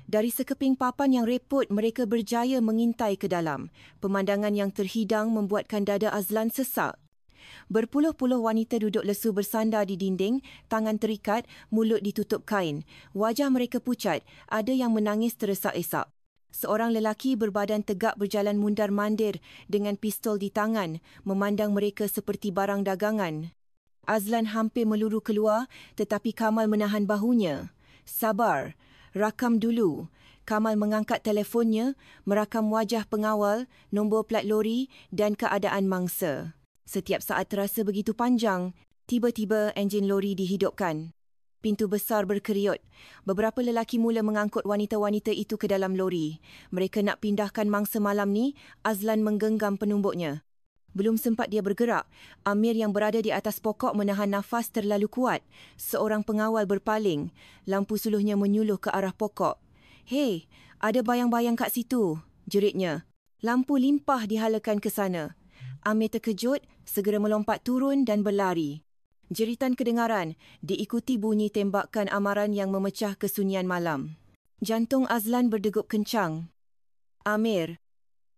Dari sekeping papan yang reput, mereka berjaya mengintai ke dalam. Pemandangan yang terhidang membuatkan dada Azlan sesak. Berpuluh-puluh wanita duduk lesu bersandar di dinding, tangan terikat, mulut ditutup kain. Wajah mereka pucat, ada yang menangis teresak-esak. Seorang lelaki berbadan tegak berjalan mundar-mandir dengan pistol di tangan, memandang mereka seperti barang dagangan. Azlan hampir meluru keluar, tetapi Kamal menahan bahunya. "Sabar, rakam dulu." Kamal mengangkat telefonnya, merakam wajah pengawal, nombor plat lori dan keadaan mangsa. Setiap saat terasa begitu panjang. Tiba-tiba enjin lori dihidupkan. Pintu besar berkeriut. Beberapa lelaki mula mengangkut wanita-wanita itu ke dalam lori. Mereka nak pindahkan mangsa malam ni. Azlan menggenggam penumbuknya. Belum sempat dia bergerak, Amir yang berada di atas pokok menahan nafas terlalu kuat. Seorang pengawal berpaling. Lampu suluhnya menyuluh ke arah pokok. "Hei, ada bayang-bayang kat situ," jeritnya. Lampu limpah dihalakan ke sana. Amir terkejut, segera melompat turun dan berlari. Jeritan kedengaran, diikuti bunyi tembakan amaran yang memecah kesunyian malam. Jantung Azlan berdegup kencang. "Amir."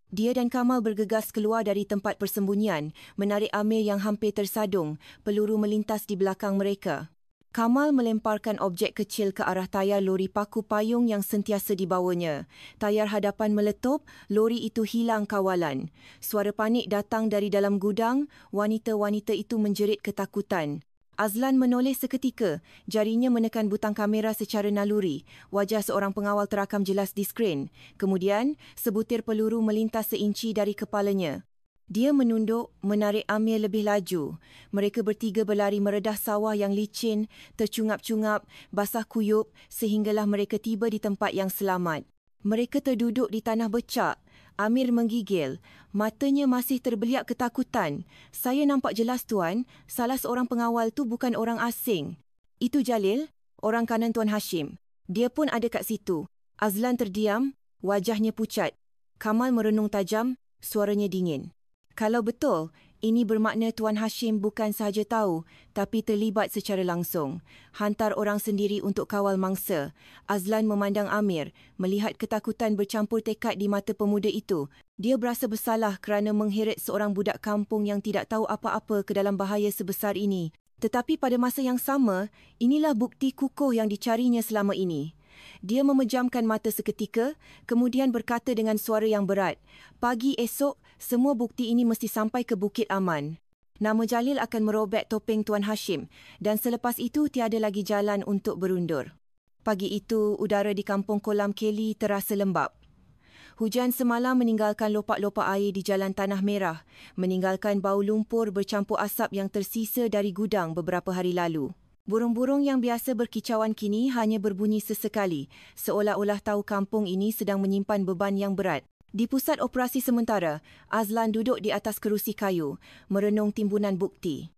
Dia dan Kamal bergegas keluar dari tempat persembunyian, menarik Amir yang hampir tersadung. Peluru melintas di belakang mereka. Kamal melemparkan objek kecil ke arah tayar lori paku payung yang sentiasa dibawanya. Tayar hadapan meletup, lori itu hilang kawalan. Suara panik datang dari dalam gudang, wanita-wanita itu menjerit ketakutan. Azlan menoleh seketika, jarinya menekan butang kamera secara naluri. Wajah seorang pengawal terakam jelas di skrin. Kemudian, sebutir peluru melintas seinci dari kepalanya. Dia menunduk, menarik Amir lebih laju. Mereka bertiga berlari meredah sawah yang licin, tercungap-cungap, basah kuyup sehinggalah mereka tiba di tempat yang selamat. Mereka terduduk di tanah becak. Amir menggigil. Matanya masih terbeliak ketakutan. "Saya nampak jelas, Tuan. Salah seorang pengawal tu bukan orang asing. Itu Jalil, orang kanan Tuan Hashim. Dia pun ada kat situ." Azlan terdiam, wajahnya pucat. Kamal merenung tajam, suaranya dingin. "Kalau betul, ini bermakna Tuan Hashim bukan sahaja tahu, tapi terlibat secara langsung. Hantar orang sendiri untuk kawal mangsa." Azlan memandang Amir, melihat ketakutan bercampur tekad di mata pemuda itu. Dia berasa bersalah kerana mengheret seorang budak kampung yang tidak tahu apa-apa ke dalam bahaya sebesar ini. Tetapi pada masa yang sama, inilah bukti kukuh yang dicarinya selama ini. Dia memejamkan mata seketika, kemudian berkata dengan suara yang berat, "Pagi esok, semua bukti ini mesti sampai ke Bukit Aman. Nama Jalil akan merobek topeng Tuan Hashim dan selepas itu tiada lagi jalan untuk berundur." Pagi itu, udara di kampung Kolam Keli terasa lembap. Hujan semalam meninggalkan lopak-lopak air di jalan Tanah Merah, meninggalkan bau lumpur bercampur asap yang tersisa dari gudang beberapa hari lalu. Burung-burung yang biasa berkicauan kini hanya berbunyi sesekali, seolah-olah tahu kampung ini sedang menyimpan beban yang berat. Di pusat operasi sementara, Azlan duduk di atas kerusi kayu, merenung timbunan bukti.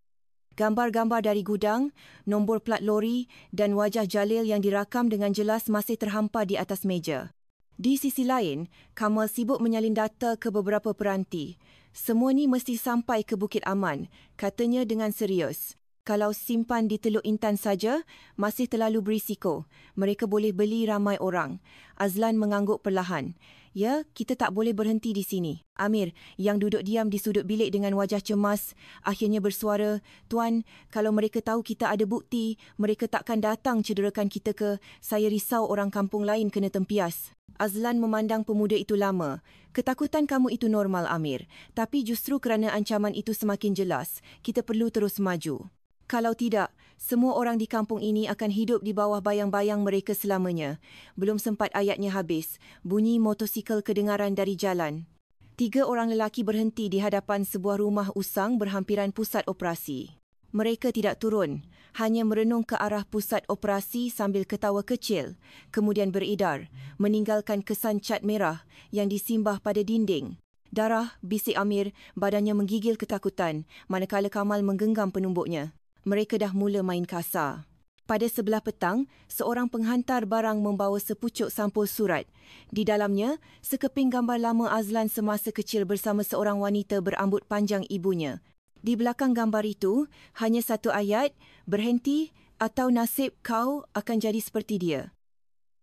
Gambar-gambar dari gudang, nombor plat lori dan wajah Jalil yang dirakam dengan jelas masih terhampar di atas meja. Di sisi lain, Kamal sibuk menyalin data ke beberapa peranti. "Semua ni mesti sampai ke Bukit Aman," katanya dengan serius. "Kalau simpan di Teluk Intan saja, masih terlalu berisiko. Mereka boleh beli ramai orang." Azlan mengangguk perlahan. "Ya, kita tak boleh berhenti di sini." Amir, yang duduk diam di sudut bilik dengan wajah cemas, akhirnya bersuara, "Tuan, kalau mereka tahu kita ada bukti, mereka takkan datang cederakan kita ke? Saya risau orang kampung lain kena tempias." Azlan memandang pemuda itu lama. "Ketakutan kamu itu normal, Amir. Tapi justru kerana ancaman itu semakin jelas, kita perlu terus maju. Kalau tidak, Semua orang di kampung ini akan hidup di bawah bayang-bayang mereka selamanya. Belum sempat ayatnya habis, bunyi motosikal kedengaran dari jalan. 3 orang lelaki berhenti di hadapan sebuah rumah usang berhampiran pusat operasi. Mereka tidak turun, hanya merenung ke arah pusat operasi sambil ketawa kecil, kemudian beredar, meninggalkan kesan cat merah yang disimbah pada dinding. Darah, bisik Amir, badannya menggigil ketakutan, manakala Kamal menggenggam penumbuknya. Mereka dah mula main kasar. Pada sebelah petang, seorang penghantar barang membawa sepucuk sampul surat. Di dalamnya, sekeping gambar lama Azlan semasa kecil bersama seorang wanita berambut panjang ibunya. Di belakang gambar itu, hanya satu ayat, berhenti atau nasib kau akan jadi seperti dia.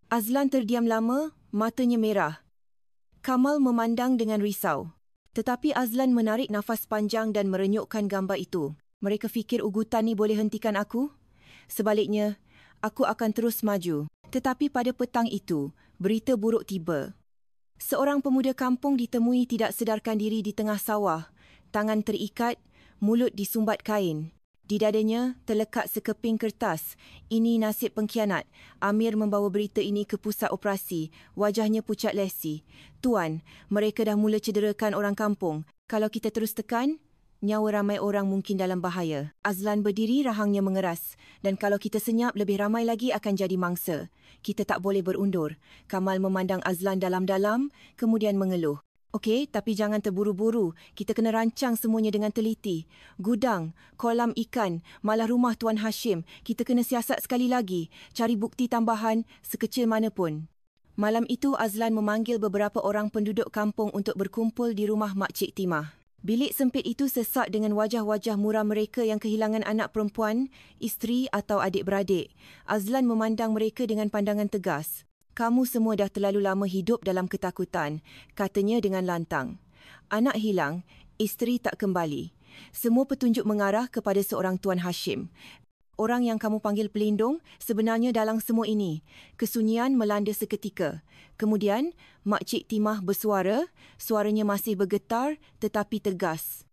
Azlan terdiam lama, matanya merah. Kamal memandang dengan risau. Tetapi Azlan menarik nafas panjang dan merenyukkan gambar itu. Mereka fikir ugutan ni boleh hentikan aku? Sebaliknya, aku akan terus maju. Tetapi pada petang itu, berita buruk tiba. Seorang pemuda kampung ditemui tidak sedarkan diri di tengah sawah. Tangan terikat, mulut disumbat kain. Di dadanya terlekat sekeping kertas. Ini nasib pengkhianat. Amir membawa berita ini ke pusat operasi. Wajahnya pucat lesi. Tuan, mereka dah mula cederakan orang kampung. Kalau kita terus tekan, nyawa ramai orang mungkin dalam bahaya. Azlan berdiri, rahangnya mengeras. Dan kalau kita senyap, lebih ramai lagi akan jadi mangsa. Kita tak boleh berundur. Kamal memandang Azlan dalam-dalam, kemudian mengeluh. Okey, tapi jangan terburu-buru. Kita kena rancang semuanya dengan teliti. Gudang, kolam ikan, malah rumah Tuan Hashim. Kita kena siasat sekali lagi. Cari bukti tambahan, sekecil mana pun. Malam itu, Azlan memanggil beberapa orang penduduk kampung untuk berkumpul di rumah Makcik Timah. Bilik sempit itu sesak dengan wajah-wajah muram mereka yang kehilangan anak perempuan, isteri atau adik-beradik. Azlan memandang mereka dengan pandangan tegas. Kamu semua dah terlalu lama hidup dalam ketakutan, katanya dengan lantang. Anak hilang, isteri tak kembali. Semua petunjuk mengarah kepada seorang Tuan Hashim. Orang yang kamu panggil pelindung sebenarnya dalam semua ini. Kesunyian melanda seketika. Kemudian, Makcik Timah bersuara, suaranya masih bergetar tetapi tegas.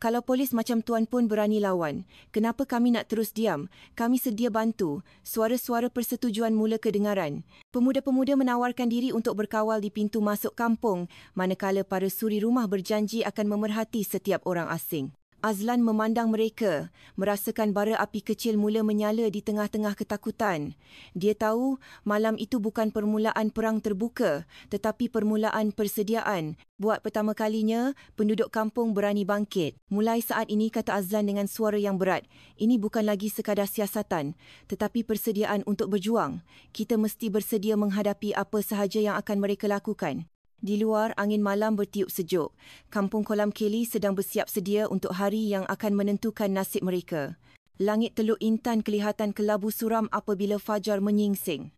Kalau polis macam tuan pun berani lawan, kenapa kami nak terus diam? Kami sedia bantu. Suara-suara persetujuan mula kedengaran. Pemuda-pemuda menawarkan diri untuk berkawal di pintu masuk kampung, manakala para suri rumah berjanji akan memerhati setiap orang asing. Azlan memandang mereka, merasakan bara api kecil mula menyala di tengah-tengah ketakutan. Dia tahu malam itu bukan permulaan perang terbuka, tetapi permulaan persediaan. Buat pertama kalinya, penduduk kampung berani bangkit. Mulai saat ini, kata Azlan dengan suara yang berat, ini bukan lagi sekadar siasatan, tetapi persediaan untuk berjuang. Kita mesti bersedia menghadapi apa sahaja yang akan mereka lakukan. Di luar, angin malam bertiup sejuk. Kampung Kolam Keli sedang bersiap sedia untuk hari yang akan menentukan nasib mereka. Langit Teluk Intan kelihatan kelabu suram apabila fajar menyingsing.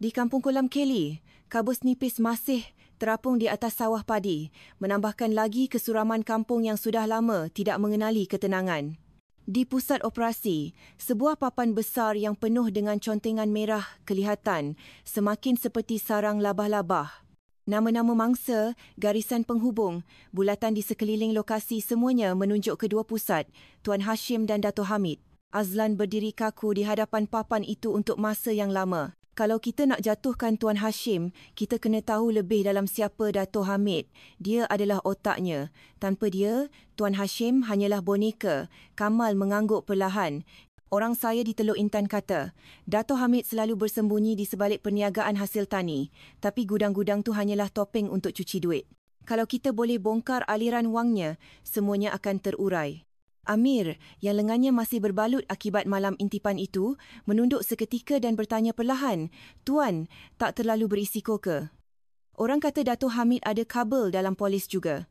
Di Kampung Kolam Keli, kabus nipis masih terapung di atas sawah padi, menambahkan lagi kesuraman kampung yang sudah lama tidak mengenali ketenangan. Di pusat operasi, sebuah papan besar yang penuh dengan contengan merah kelihatan, semakin seperti sarang labah-labah. Nama-nama mangsa, garisan penghubung, bulatan di sekeliling lokasi semuanya menunjuk kedua pusat, Tuan Hashim dan Dato' Hamid. Azlan berdiri kaku di hadapan papan itu untuk masa yang lama. Kalau kita nak jatuhkan Tuan Hashim, kita kena tahu lebih dalam siapa Dato' Hamid. Dia adalah otaknya. Tanpa dia, Tuan Hashim hanyalah boneka. Kamal mengangguk perlahan. Orang saya di Teluk Intan kata, Dato' Hamid selalu bersembunyi di sebalik perniagaan hasil tani, tapi gudang-gudang tu hanyalah topeng untuk cuci duit. Kalau kita boleh bongkar aliran wangnya, semuanya akan terurai. Amir, yang lengannya masih berbalut akibat malam intipan itu, menunduk seketika dan bertanya perlahan, Tuan, tak terlalu berisiko ke? Orang kata Dato' Hamid ada kabel dalam polis juga.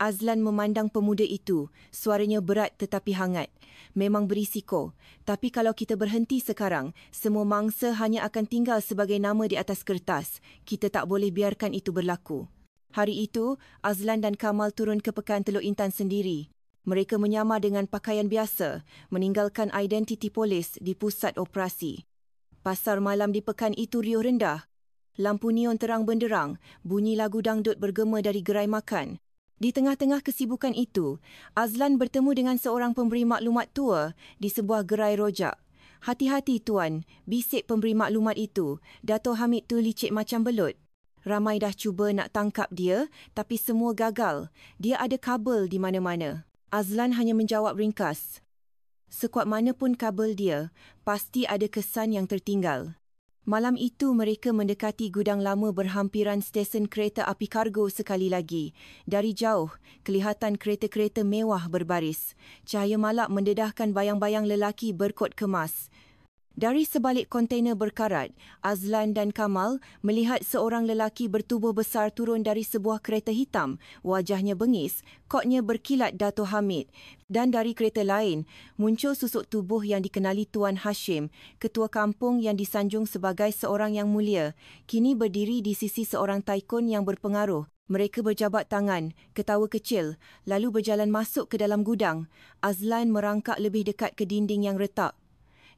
Azlan memandang pemuda itu, suaranya berat tetapi hangat. Memang berisiko, tapi kalau kita berhenti sekarang, semua mangsa hanya akan tinggal sebagai nama di atas kertas. Kita tak boleh biarkan itu berlaku. Hari itu, Azlan dan Kamal turun ke Pekan Teluk Intan sendiri. Mereka menyamar dengan pakaian biasa, meninggalkan identiti polis di pusat operasi. Pasar malam di pekan itu riuh rendah. Lampu neon terang benderang, bunyi lagu dangdut bergema dari gerai makan. Di tengah-tengah kesibukan itu, Azlan bertemu dengan seorang pemberi maklumat tua di sebuah gerai rojak. "Hati-hati tuan," bisik pemberi maklumat itu. "Dato' Hamid tu licik macam belut." Ramai dah cuba nak tangkap dia, tapi semua gagal. Dia ada kabel di mana-mana. Azlan hanya menjawab ringkas. Sekuat mana pun kabel dia, pasti ada kesan yang tertinggal. Malam itu mereka mendekati gudang lama berhampiran stesen kereta api kargo sekali lagi. Dari jauh, kelihatan kereta-kereta mewah berbaris. Cahaya malap mendedahkan bayang-bayang lelaki berkot kemas. Dari sebalik kontainer berkarat, Azlan dan Kamal melihat seorang lelaki bertubuh besar turun dari sebuah kereta hitam. Wajahnya bengis, kotnya berkilat Dato' Hamid. Dan dari kereta lain, muncul susuk tubuh yang dikenali Tuan Hashim, ketua kampung yang disanjung sebagai seorang yang mulia. Kini berdiri di sisi seorang taikun yang berpengaruh. Mereka berjabat tangan, ketawa kecil, lalu berjalan masuk ke dalam gudang. Azlan merangkak lebih dekat ke dinding yang retak.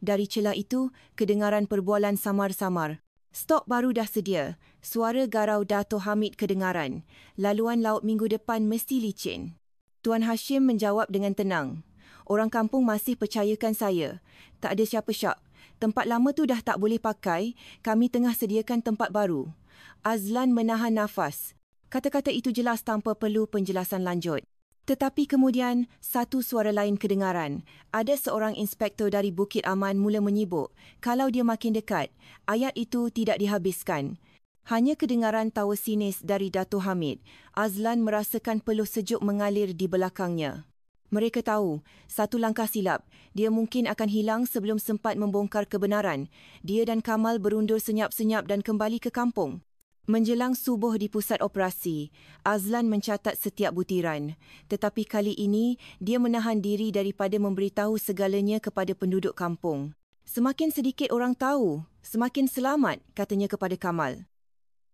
Dari celah itu, kedengaran perbualan samar-samar. "Stok baru dah sedia." Suara garau Dato' Hamid kedengaran. "Laluan laut minggu depan mesti licin." Tuan Hashim menjawab dengan tenang. "Orang kampung masih percayakan saya. Tak ada siapa syak. Tempat lama tu dah tak boleh pakai, kami tengah sediakan tempat baru." Azlan menahan nafas. Kata-kata itu jelas tanpa perlu penjelasan lanjut. Tetapi kemudian, satu suara lain kedengaran. Ada seorang inspektor dari Bukit Aman mula menyibuk. Kalau dia makin dekat, ayat itu tidak dihabiskan. Hanya kedengaran tawa sinis dari Dato' Hamid. Azlan merasakan peluh sejuk mengalir di belakangnya. Mereka tahu, satu langkah silap, dia mungkin akan hilang sebelum sempat membongkar kebenaran. Dia dan Kamal berundur senyap-senyap dan kembali ke kampung. Menjelang subuh di pusat operasi, Azlan mencatat setiap butiran. Tetapi kali ini, dia menahan diri daripada memberitahu segalanya kepada penduduk kampung. "Semakin sedikit orang tahu, semakin selamat," katanya kepada Kamal.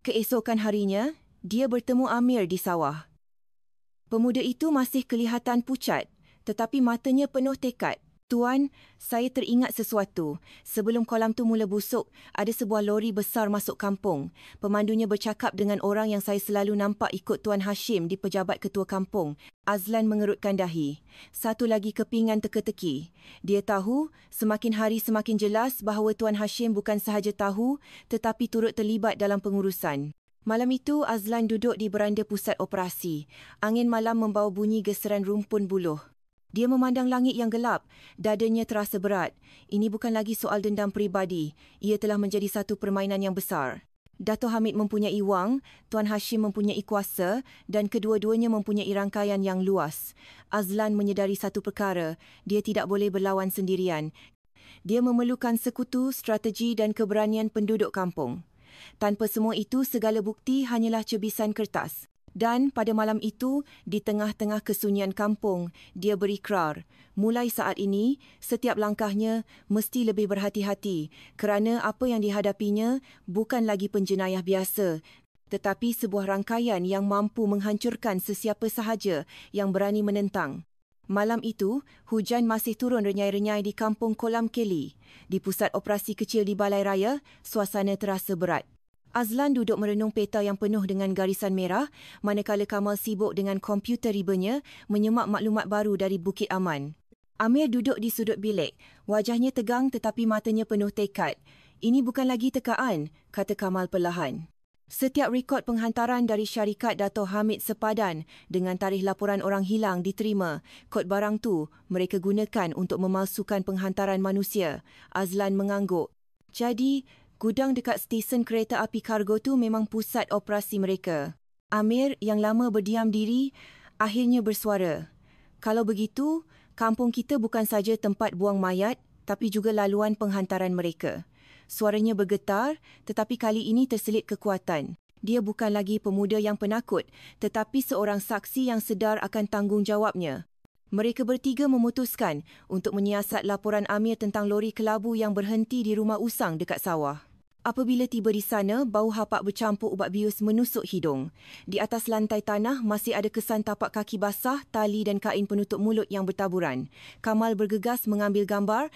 Keesokan harinya, dia bertemu Amir di sawah. Pemuda itu masih kelihatan pucat, tetapi matanya penuh tekad. "Tuan, saya teringat sesuatu. Sebelum kolam tu mula busuk, ada sebuah lori besar masuk kampung. Pemandunya bercakap dengan orang yang saya selalu nampak ikut Tuan Hashim di pejabat ketua kampung." Azlan mengerutkan dahi. Satu lagi kepingan teka-teki. Dia tahu, semakin hari semakin jelas bahawa Tuan Hashim bukan sahaja tahu, tetapi turut terlibat dalam pengurusan. Malam itu, Azlan duduk di beranda pusat operasi. Angin malam membawa bunyi geseran rumpun buluh. Dia memandang langit yang gelap. Dadanya terasa berat. Ini bukan lagi soal dendam peribadi. Ia telah menjadi satu permainan yang besar. Dato' Hamid mempunyai wang, Tuan Hashim mempunyai kuasa dan kedua-duanya mempunyai rangkaian yang luas. Azlan menyedari satu perkara, dia tidak boleh berlawan sendirian. Dia memerlukan sekutu, strategi dan keberanian penduduk kampung. Tanpa semua itu, segala bukti hanyalah cebisan kertas. Dan pada malam itu, di tengah-tengah kesunyian kampung, dia berikrar. Mulai saat ini, setiap langkahnya mesti lebih berhati-hati kerana apa yang dihadapinya bukan lagi penjenayah biasa, tetapi sebuah rangkaian yang mampu menghancurkan sesiapa sahaja yang berani menentang. Malam itu, hujan masih turun renyai-renyai di kampung Kolam Keli. Di pusat operasi kecil di Balai Raya, suasana terasa berat. Azlan duduk merenung peta yang penuh dengan garisan merah, manakala Kamal sibuk dengan komputer ribanya menyemak maklumat baru dari Bukit Aman. Amir duduk di sudut bilik. Wajahnya tegang tetapi matanya penuh tekad. "Ini bukan lagi tekaan," kata Kamal perlahan. Setiap rekod penghantaran dari syarikat Dato' Hamid sepadan dengan tarikh laporan orang hilang diterima. Kod barang tu mereka gunakan untuk memalsukan penghantaran manusia. Azlan mengangguk. Jadi, gudang dekat stesen kereta api kargo tu memang pusat operasi mereka. Amir yang lama berdiam diri, akhirnya bersuara. "Kalau begitu, kampung kita bukan saja tempat buang mayat, tapi juga laluan penghantaran mereka." Suaranya bergetar, tetapi kali ini terselit kekuatan. Dia bukan lagi pemuda yang penakut, tetapi seorang saksi yang sedar akan tanggungjawabnya. Mereka bertiga memutuskan untuk menyiasat laporan Amir tentang lori kelabu yang berhenti di rumah usang dekat sawah. Apabila tiba di sana, bau hapak bercampur ubat bius menusuk hidung. Di atas lantai tanah masih ada kesan tapak kaki basah, tali dan kain penutup mulut yang bertaburan. Kamal bergegas mengambil gambar.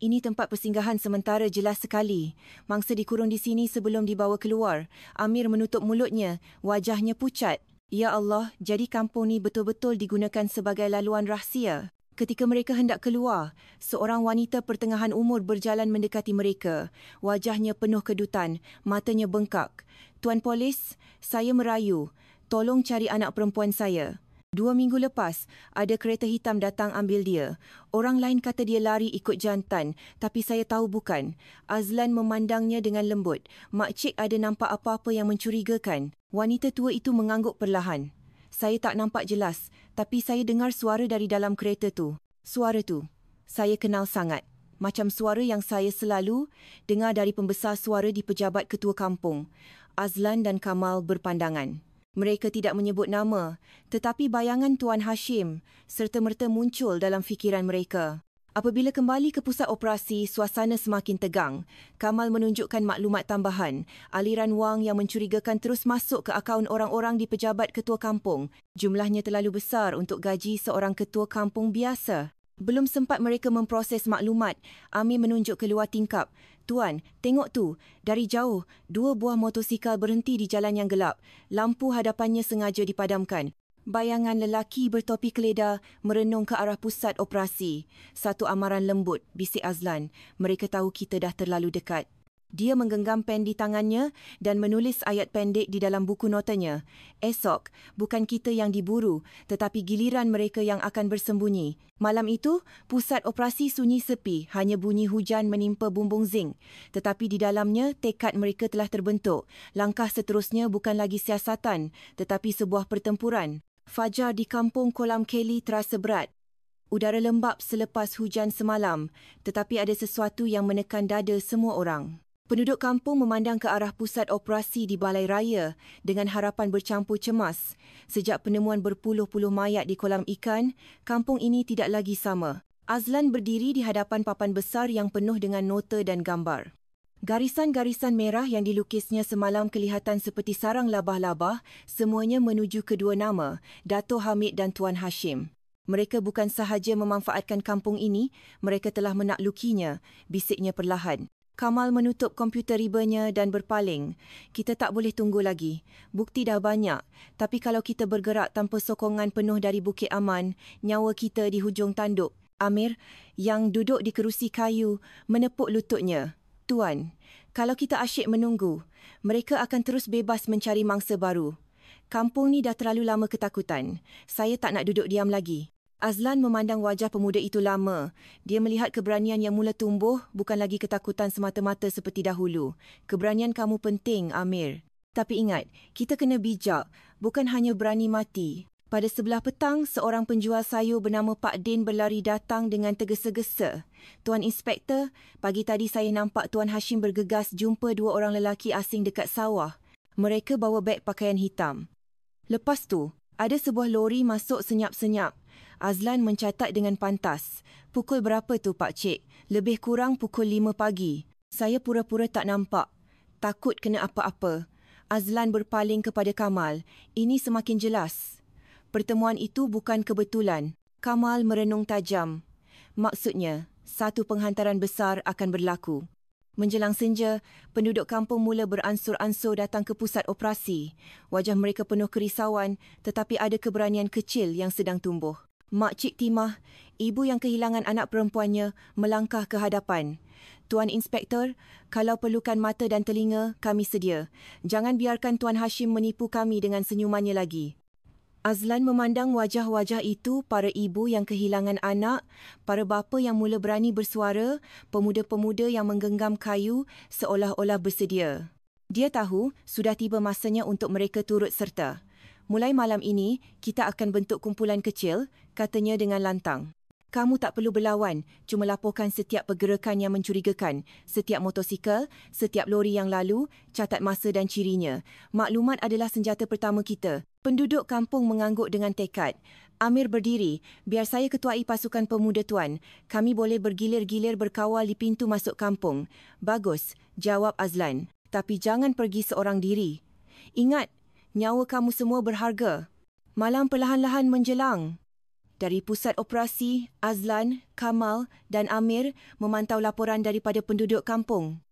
"Ini tempat persinggahan sementara jelas sekali. Mangsa dikurung di sini sebelum dibawa keluar." Amir menutup mulutnya, wajahnya pucat. "Ya Allah, jadi kampung ni betul-betul digunakan sebagai laluan rahsia." Ketika mereka hendak keluar, seorang wanita pertengahan umur berjalan mendekati mereka. Wajahnya penuh kedutan, matanya bengkak. "Tuan Polis, saya merayu. Tolong cari anak perempuan saya." 2 minggu lepas, ada kereta hitam datang ambil dia. Orang lain kata dia lari ikut jantan, tapi saya tahu bukan. Azlan memandangnya dengan lembut. "Makcik ada nampak apa-apa yang mencurigakan?" Wanita tua itu mengangguk perlahan. "Saya tak nampak jelas, tapi saya dengar suara dari dalam kereta tu. Suara tu, saya kenal sangat. Macam suara yang saya selalu dengar dari pembesar suara di pejabat ketua kampung." Azlan dan Kamal berpandangan. Mereka tidak menyebut nama, tetapi bayangan Tuan Hashim serta-merta muncul dalam fikiran mereka. Apabila kembali ke pusat operasi, suasana semakin tegang. Kamal menunjukkan maklumat tambahan. Aliran wang yang mencurigakan terus masuk ke akaun orang-orang di pejabat ketua kampung. Jumlahnya terlalu besar untuk gaji seorang ketua kampung biasa. Belum sempat mereka memproses maklumat, Amir menunjuk keluar tingkap. "Tuan, tengok tu. Dari jauh, 2 buah motosikal berhenti di jalan yang gelap. Lampu hadapannya sengaja dipadamkan." Bayangan lelaki bertopi keledar merenung ke arah pusat operasi. "Satu amaran lembut," bisik Azlan. "Mereka tahu kita dah terlalu dekat." Dia menggenggam pen di tangannya dan menulis ayat pendek di dalam buku notanya. "Esok, bukan kita yang diburu, tetapi giliran mereka yang akan bersembunyi." Malam itu, pusat operasi sunyi sepi, hanya bunyi hujan menimpa bumbung zinc. Tetapi di dalamnya, tekad mereka telah terbentuk. Langkah seterusnya bukan lagi siasatan, tetapi sebuah pertempuran. Fajar di kampung Kolam Kelly terasa berat. Udara lembap selepas hujan semalam, tetapi ada sesuatu yang menekan dada semua orang. Penduduk kampung memandang ke arah pusat operasi di Balai Raya dengan harapan bercampur cemas. Sejak penemuan berpuluh-puluh mayat di kolam ikan, kampung ini tidak lagi sama. Azlan berdiri di hadapan papan besar yang penuh dengan nota dan gambar. Garisan-garisan merah yang dilukisnya semalam kelihatan seperti sarang labah-labah, semuanya menuju kedua nama, Dato' Hamid dan Tuan Hashim. "Mereka bukan sahaja memanfaatkan kampung ini, mereka telah menaklukinya," bisiknya perlahan. Kamal menutup komputer ribanya dan berpaling. "Kita tak boleh tunggu lagi. Bukti dah banyak. Tapi kalau kita bergerak tanpa sokongan penuh dari Bukit Aman, nyawa kita di hujung tanduk." Amir, yang duduk di kerusi kayu, menepuk lututnya. "Tuan, kalau kita asyik menunggu, mereka akan terus bebas mencari mangsa baru. Kampung ni dah terlalu lama ketakutan. Saya tak nak duduk diam lagi." Azlan memandang wajah pemuda itu lama. Dia melihat keberanian yang mula tumbuh, bukan lagi ketakutan semata-mata seperti dahulu. "Keberanian kamu penting, Amir. Tapi ingat, kita kena bijak, bukan hanya berani mati." Pada sebelah petang, seorang penjual sayur bernama Pak Din berlari datang dengan tergesa-gesa. "Tuan Inspektor, pagi tadi saya nampak Tuan Hashim bergegas jumpa 2 orang lelaki asing dekat sawah. Mereka bawa beg pakaian hitam. Lepas tu, ada sebuah lori masuk senyap-senyap." Azlan mencatat dengan pantas. "Pukul berapa tu, Pak Cik?" "Lebih kurang pukul 5 pagi. Saya pura-pura tak nampak. Takut kena apa-apa." Azlan berpaling kepada Kamal. "Ini semakin jelas. Pertemuan itu bukan kebetulan." Kamal merenung tajam. "Maksudnya, satu penghantaran besar akan berlaku." Menjelang senja, penduduk kampung mula beransur-ansur datang ke pusat operasi. Wajah mereka penuh kerisauan, tetapi ada keberanian kecil yang sedang tumbuh. Makcik Timah, ibu yang kehilangan anak perempuannya, melangkah ke hadapan. "Tuan Inspektor, kalau perlukan mata dan telinga, kami sedia. Jangan biarkan Tuan Hashim menipu kami dengan senyumannya lagi." Azlan memandang wajah-wajah itu, para ibu yang kehilangan anak, para bapa yang mula berani bersuara, pemuda-pemuda yang menggenggam kayu seolah-olah bersedia. Dia tahu sudah tiba masanya untuk mereka turut serta. "Mulai malam ini, kita akan bentuk kumpulan kecil," katanya dengan lantang. "Kamu tak perlu berlawan, cuma laporkan setiap pergerakan yang mencurigakan, setiap motosikal, setiap lori yang lalu, catat masa dan cirinya. Maklumat adalah senjata pertama kita." Penduduk kampung mengangguk dengan tekad. Amir berdiri. "Biar saya ketuai pasukan pemuda, Tuan. Kami boleh bergilir-gilir berkawal di pintu masuk kampung." "Bagus," jawab Azlan. "Tapi jangan pergi seorang diri. Ingat, nyawa kamu semua berharga." Malam perlahan-lahan menjelang. Dari pusat operasi, Azlan, Kamal dan Amir memantau laporan daripada penduduk kampung.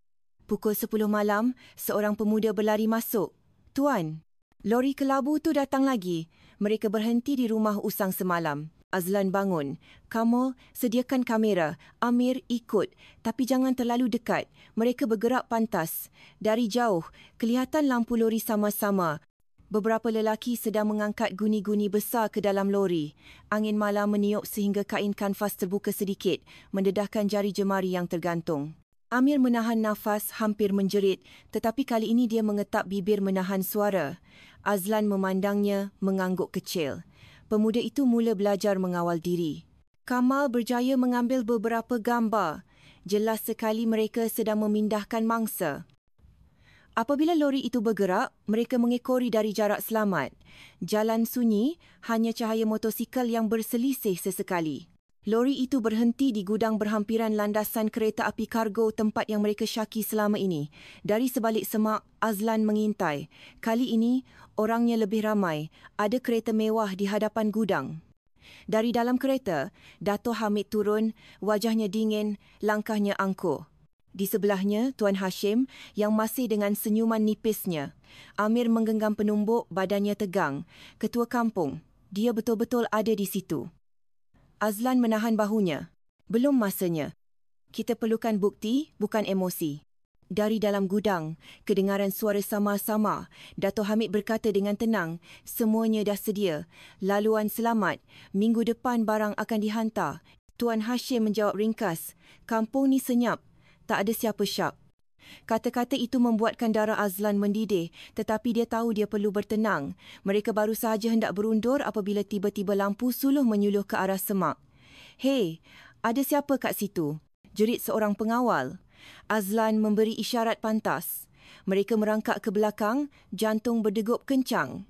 Pukul 10 malam, seorang pemuda berlari masuk. "Tuan, lori kelabu tu datang lagi. Mereka berhenti di rumah usang semalam." Azlan bangun. Kamal, sediakan kamera. Amir, ikut. Tapi jangan terlalu dekat. Mereka bergerak pantas. Dari jauh, kelihatan lampu lori sama-sama. Beberapa lelaki sedang mengangkat guni-guni besar ke dalam lori. Angin malam meniup sehingga kain kanvas terbuka sedikit, mendedahkan jari jemari yang tergantung. Amir menahan nafas, hampir menjerit, tetapi kali ini dia mengetap bibir menahan suara. Azlan memandangnya, mengangguk kecil. Pemuda itu mula belajar mengawal diri. Kamal berjaya mengambil beberapa gambar. Jelas sekali mereka sedang memindahkan mangsa. Apabila lori itu bergerak, mereka mengekori dari jarak selamat. Jalan sunyi, hanya cahaya motosikal yang berselisih sesekali. Lori itu berhenti di gudang berhampiran landasan kereta api kargo tempat yang mereka syaki selama ini. Dari sebalik semak, Azlan mengintai. Kali ini, orangnya lebih ramai. Ada kereta mewah di hadapan gudang. Dari dalam kereta, Dato' Hamid turun, wajahnya dingin, langkahnya angkuh. Di sebelahnya, Tuan Hashim yang masih dengan senyuman nipisnya. Amir menggenggam penumbuk, badannya tegang. Ketua kampung, dia betul-betul ada di situ. Azlan menahan bahunya. Belum masanya. Kita perlukan bukti, bukan emosi. Dari dalam gudang, kedengaran suara sama-sama. Dato' Hamid berkata dengan tenang, semuanya dah sedia. Laluan selamat. Minggu depan barang akan dihantar. Tuan Hashim menjawab ringkas. Kampung ni senyap. Tak ada siapa syak. Kata-kata itu membuatkan darah Azlan mendidih, tetapi dia tahu dia perlu bertenang. Mereka baru sahaja hendak berundur apabila tiba-tiba lampu suluh menyuluh ke arah semak. Hei, ada siapa kat situ? Jerit seorang pengawal. Azlan memberi isyarat pantas. Mereka merangkak ke belakang, jantung berdegup kencang.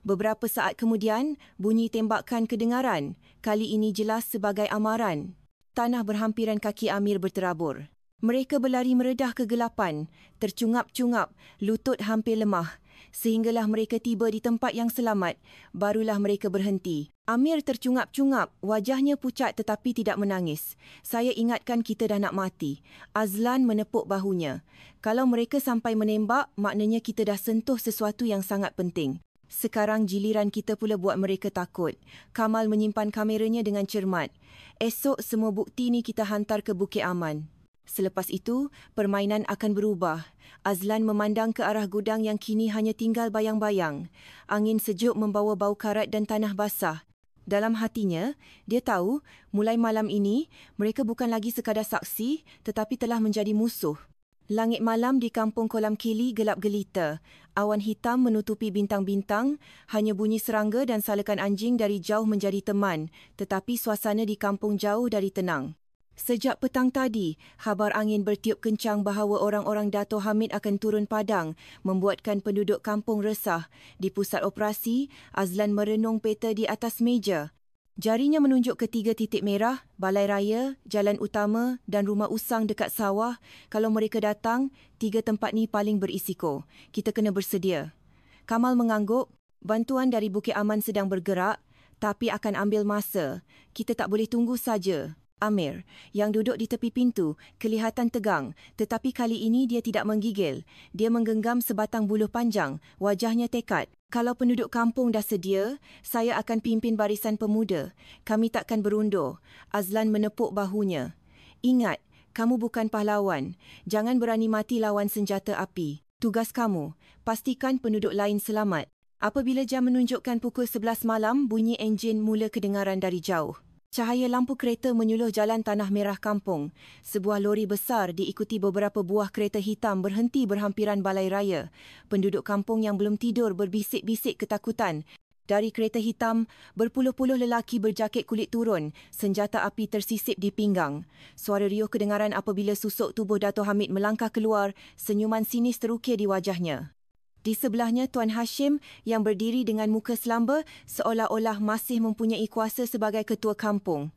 Beberapa saat kemudian, bunyi tembakan kedengaran. Kali ini jelas sebagai amaran. Tanah berhampiran kaki Amir berterabur. Mereka berlari meredah kegelapan, tercungap-cungap, lutut hampir lemah. Sehinggalah mereka tiba di tempat yang selamat, barulah mereka berhenti. Amir tercungap-cungap, wajahnya pucat tetapi tidak menangis. Saya ingatkan kita dah nak mati. Azlan menepuk bahunya. Kalau mereka sampai menembak, maknanya kita dah sentuh sesuatu yang sangat penting. Sekarang giliran kita pula buat mereka takut. Kamal menyimpan kameranya dengan cermat. Esok semua bukti ni kita hantar ke Bukit Aman. Selepas itu, permainan akan berubah. Azlan memandang ke arah gudang yang kini hanya tinggal bayang-bayang. Angin sejuk membawa bau karat dan tanah basah. Dalam hatinya, dia tahu mulai malam ini, mereka bukan lagi sekadar saksi tetapi telah menjadi musuh. Langit malam di kampung Kolam Kili gelap gelita. Awan hitam menutupi bintang-bintang, hanya bunyi serangga dan salakan anjing dari jauh menjadi teman, tetapi suasana di kampung jauh dari tenang. Sejak petang tadi, khabar angin bertiup kencang bahawa orang-orang Dato' Hamid akan turun padang, membuatkan penduduk kampung resah. Di pusat operasi, Azlan merenung peta di atas meja. Jarinya menunjuk ke 3 titik merah, balai raya, jalan utama dan rumah usang dekat sawah. Kalau mereka datang, 3 tempat ni paling berisiko. Kita kena bersedia. Kamal mengangguk. Bantuan dari Bukit Aman sedang bergerak, tapi akan ambil masa. Kita tak boleh tunggu saja. Amir, yang duduk di tepi pintu, kelihatan tegang, tetapi kali ini dia tidak menggigil. Dia menggenggam sebatang buluh panjang, wajahnya tekad. Kalau penduduk kampung dah sedia, saya akan pimpin barisan pemuda. Kami takkan berundur. Azlan menepuk bahunya. Ingat, kamu bukan pahlawan. Jangan berani mati lawan senjata api. Tugas kamu, pastikan penduduk lain selamat. Apabila jam menunjukkan pukul 11 malam, bunyi enjin mula kedengaran dari jauh. Cahaya lampu kereta menyuluh jalan tanah merah kampung. Sebuah lori besar diikuti beberapa buah kereta hitam berhenti berhampiran balai raya. Penduduk kampung yang belum tidur berbisik-bisik ketakutan. Dari kereta hitam, berpuluh-puluh lelaki berjaket kulit turun, senjata api tersisip di pinggang. Suara riuh kedengaran apabila susuk tubuh Dato' Hamid melangkah keluar, senyuman sinis terukir di wajahnya. Di sebelahnya Tuan Hashim yang berdiri dengan muka selamba seolah-olah masih mempunyai kuasa sebagai ketua kampung.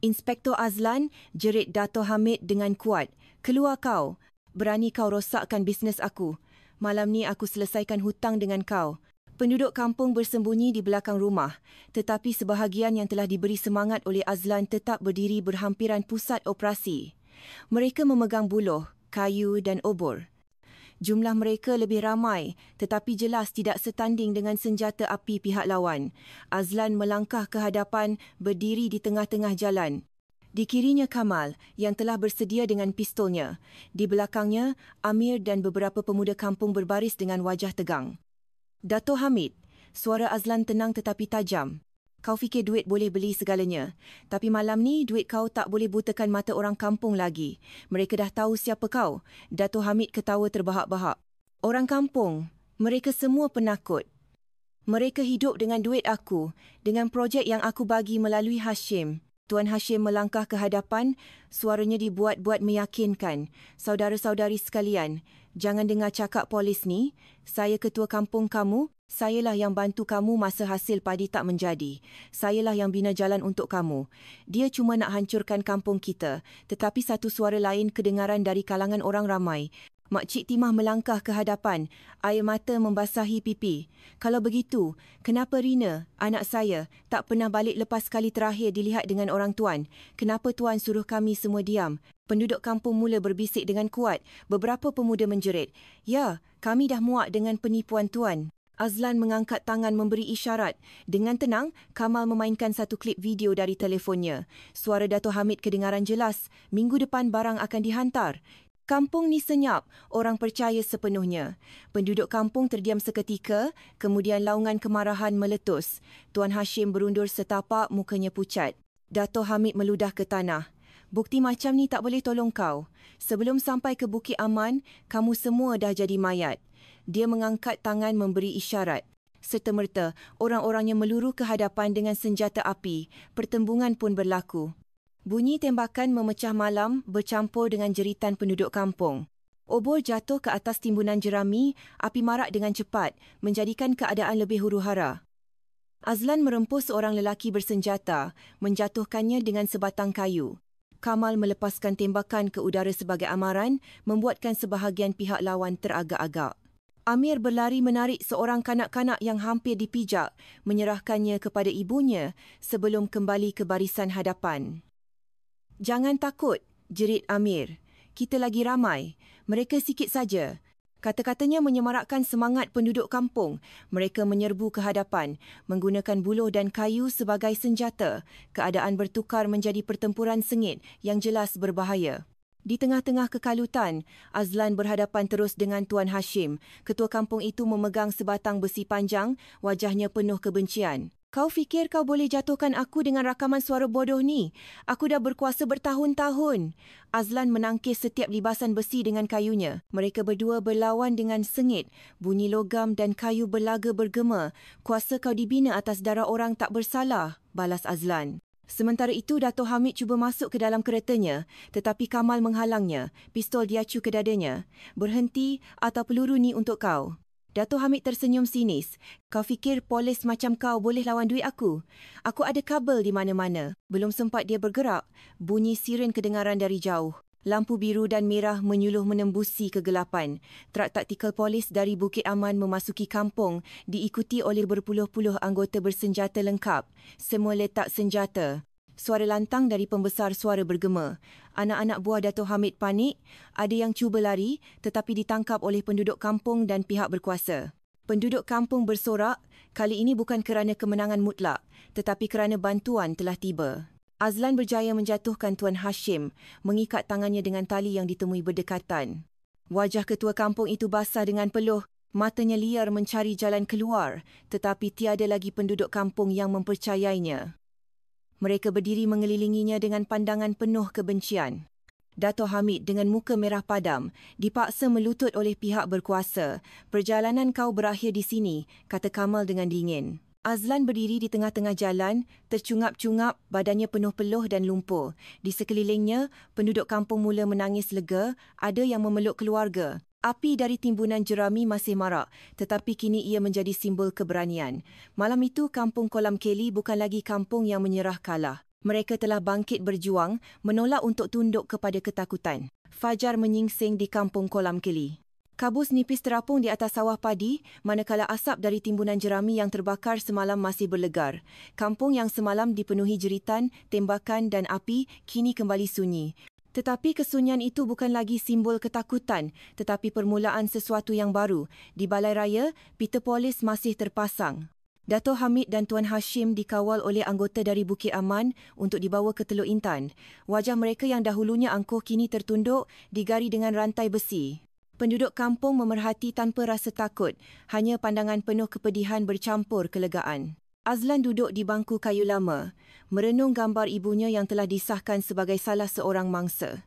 Inspektor Azlan, jerit Dato' Hamid dengan kuat. Keluar kau. Berani kau rosakkan bisnes aku. Malam ni aku selesaikan hutang dengan kau. Penduduk kampung bersembunyi di belakang rumah, tetapi sebahagian yang telah diberi semangat oleh Azlan tetap berdiri berhampiran pusat operasi. Mereka memegang buluh, kayu dan obor. Jumlah mereka lebih ramai tetapi jelas tidak setanding dengan senjata api pihak lawan. Azlan melangkah ke hadapan, berdiri di tengah-tengah jalan. Di kirinya Kamal yang telah bersedia dengan pistolnya. Di belakangnya, Amir dan beberapa pemuda kampung berbaris dengan wajah tegang. Dato' Hamid, suara Azlan tenang tetapi tajam. Kau fikir duit boleh beli segalanya. Tapi malam ni, duit kau tak boleh butakan mata orang kampung lagi. Mereka dah tahu siapa kau. Dato' Hamid ketawa terbahak-bahak. Orang kampung, mereka semua penakut. Mereka hidup dengan duit aku, dengan projek yang aku bagi melalui Hashim. Tuan Hashim melangkah ke hadapan, suaranya dibuat-buat meyakinkan. Saudara-saudari sekalian, jangan dengar cakap polis ni. Saya ketua kampung kamu, sayalah yang bantu kamu masa hasil padi tak menjadi. Sayalah yang bina jalan untuk kamu. Dia cuma nak hancurkan kampung kita, tetapi satu suara lain kedengaran dari kalangan orang ramai. Makcik Timah melangkah ke hadapan, air mata membasahi pipi. Kalau begitu, kenapa Rina, anak saya, tak pernah balik lepas kali terakhir dilihat dengan orang tuan? Kenapa tuan suruh kami semua diam? Penduduk kampung mula berbisik dengan kuat. Beberapa pemuda menjerit. Ya, kami dah muak dengan penipuan tuan. Azlan mengangkat tangan memberi isyarat. Dengan tenang, Kamal memainkan satu klip video dari telefonnya. Suara Dato' Hamid kedengaran jelas. Minggu depan barang akan dihantar. Kampung ni senyap, orang percaya sepenuhnya. Penduduk kampung terdiam seketika, kemudian laungan kemarahan meletus. Tuan Hashim berundur setapak, mukanya pucat. Dato' Hamid meludah ke tanah. Bukti macam ni tak boleh tolong kau. Sebelum sampai ke Bukit Aman, kamu semua dah jadi mayat. Dia mengangkat tangan memberi isyarat. Serta-merta, orang-orangnya meluru ke hadapan dengan senjata api. Pertembungan pun berlaku. Bunyi tembakan memecah malam bercampur dengan jeritan penduduk kampung. Obor jatuh ke atas timbunan jerami, api marak dengan cepat, menjadikan keadaan lebih huru-hara. Azlan merempus seorang lelaki bersenjata, menjatuhkannya dengan sebatang kayu. Kamal melepaskan tembakan ke udara sebagai amaran, membuatkan sebahagian pihak lawan teragak-agak. Amir berlari menarik seorang kanak-kanak yang hampir dipijak, menyerahkannya kepada ibunya sebelum kembali ke barisan hadapan. Jangan takut, jerit Amir. Kita lagi ramai. Mereka sikit saja. Kata-katanya menyemarakkan semangat penduduk kampung. Mereka menyerbu ke hadapan, menggunakan buluh dan kayu sebagai senjata. Keadaan bertukar menjadi pertempuran sengit yang jelas berbahaya. Di tengah-tengah kekalutan, Azlan berhadapan terus dengan Tuan Hashim. Ketua kampung itu memegang sebatang besi panjang, wajahnya penuh kebencian. Kau fikir kau boleh jatuhkan aku dengan rakaman suara bodoh ni? Aku dah berkuasa bertahun-tahun. Azlan menangkis setiap libasan besi dengan kayunya. Mereka berdua berlawan dengan sengit. Bunyi logam dan kayu berlaga bergema. Kuasa kau dibina atas darah orang tak bersalah, balas Azlan. Sementara itu, Dato' Hamid cuba masuk ke dalam keretanya, tetapi Kamal menghalangnya. Pistol diacu ke dadanya. Berhenti atau peluru ni untuk kau. Dato' Hamid tersenyum sinis. Kau fikir polis macam kau boleh lawan duit aku? Aku ada kabel di mana-mana. Belum sempat dia bergerak, bunyi siren kedengaran dari jauh. Lampu biru dan merah menyuluh menembusi kegelapan. Trak taktikal polis dari Bukit Aman memasuki kampung, diikuti oleh berpuluh-puluh anggota bersenjata lengkap. Semua letak senjata. Suara lantang dari pembesar suara bergema. Anak-anak buah Dato' Hamid panik. Ada yang cuba lari tetapi ditangkap oleh penduduk kampung dan pihak berkuasa. Penduduk kampung bersorak, kali ini bukan kerana kemenangan mutlak tetapi kerana bantuan telah tiba. Azlan berjaya menjatuhkan Tuan Hashim, mengikat tangannya dengan tali yang ditemui berdekatan. Wajah ketua kampung itu basah dengan peluh, matanya liar mencari jalan keluar tetapi tiada lagi penduduk kampung yang mempercayainya. Mereka berdiri mengelilinginya dengan pandangan penuh kebencian. Dato' Hamid dengan muka merah padam, dipaksa melutut oleh pihak berkuasa. Perjalanan kau berakhir di sini, kata Kamal dengan dingin. Azlan berdiri di tengah-tengah jalan, tercungap-cungap, badannya penuh peluh dan lumpur. Di sekelilingnya, penduduk kampung mula menangis lega, ada yang memeluk keluarga. Api dari timbunan jerami masih marak, tetapi kini ia menjadi simbol keberanian. Malam itu, kampung Kolam Keli bukan lagi kampung yang menyerah kalah. Mereka telah bangkit berjuang, menolak untuk tunduk kepada ketakutan. Fajar menyingsing di kampung Kolam Keli. Kabus nipis terapung di atas sawah padi, manakala asap dari timbunan jerami yang terbakar semalam masih berlegar. Kampung yang semalam dipenuhi jeritan, tembakan dan api kini kembali sunyi. Tetapi kesunyian itu bukan lagi simbol ketakutan, tetapi permulaan sesuatu yang baru. Di Balai Raya, Peter Polis masih terpasang. Dato' Hamid dan Tuan Hashim dikawal oleh anggota dari Bukit Aman untuk dibawa ke Teluk Intan. Wajah mereka yang dahulunya angkuh kini tertunduk, digari dengan rantai besi. Penduduk kampung memerhati tanpa rasa takut, hanya pandangan penuh kepedihan bercampur kelegaan. Azlan duduk di bangku kayu lama, merenung gambar ibunya yang telah disahkan sebagai salah seorang mangsa.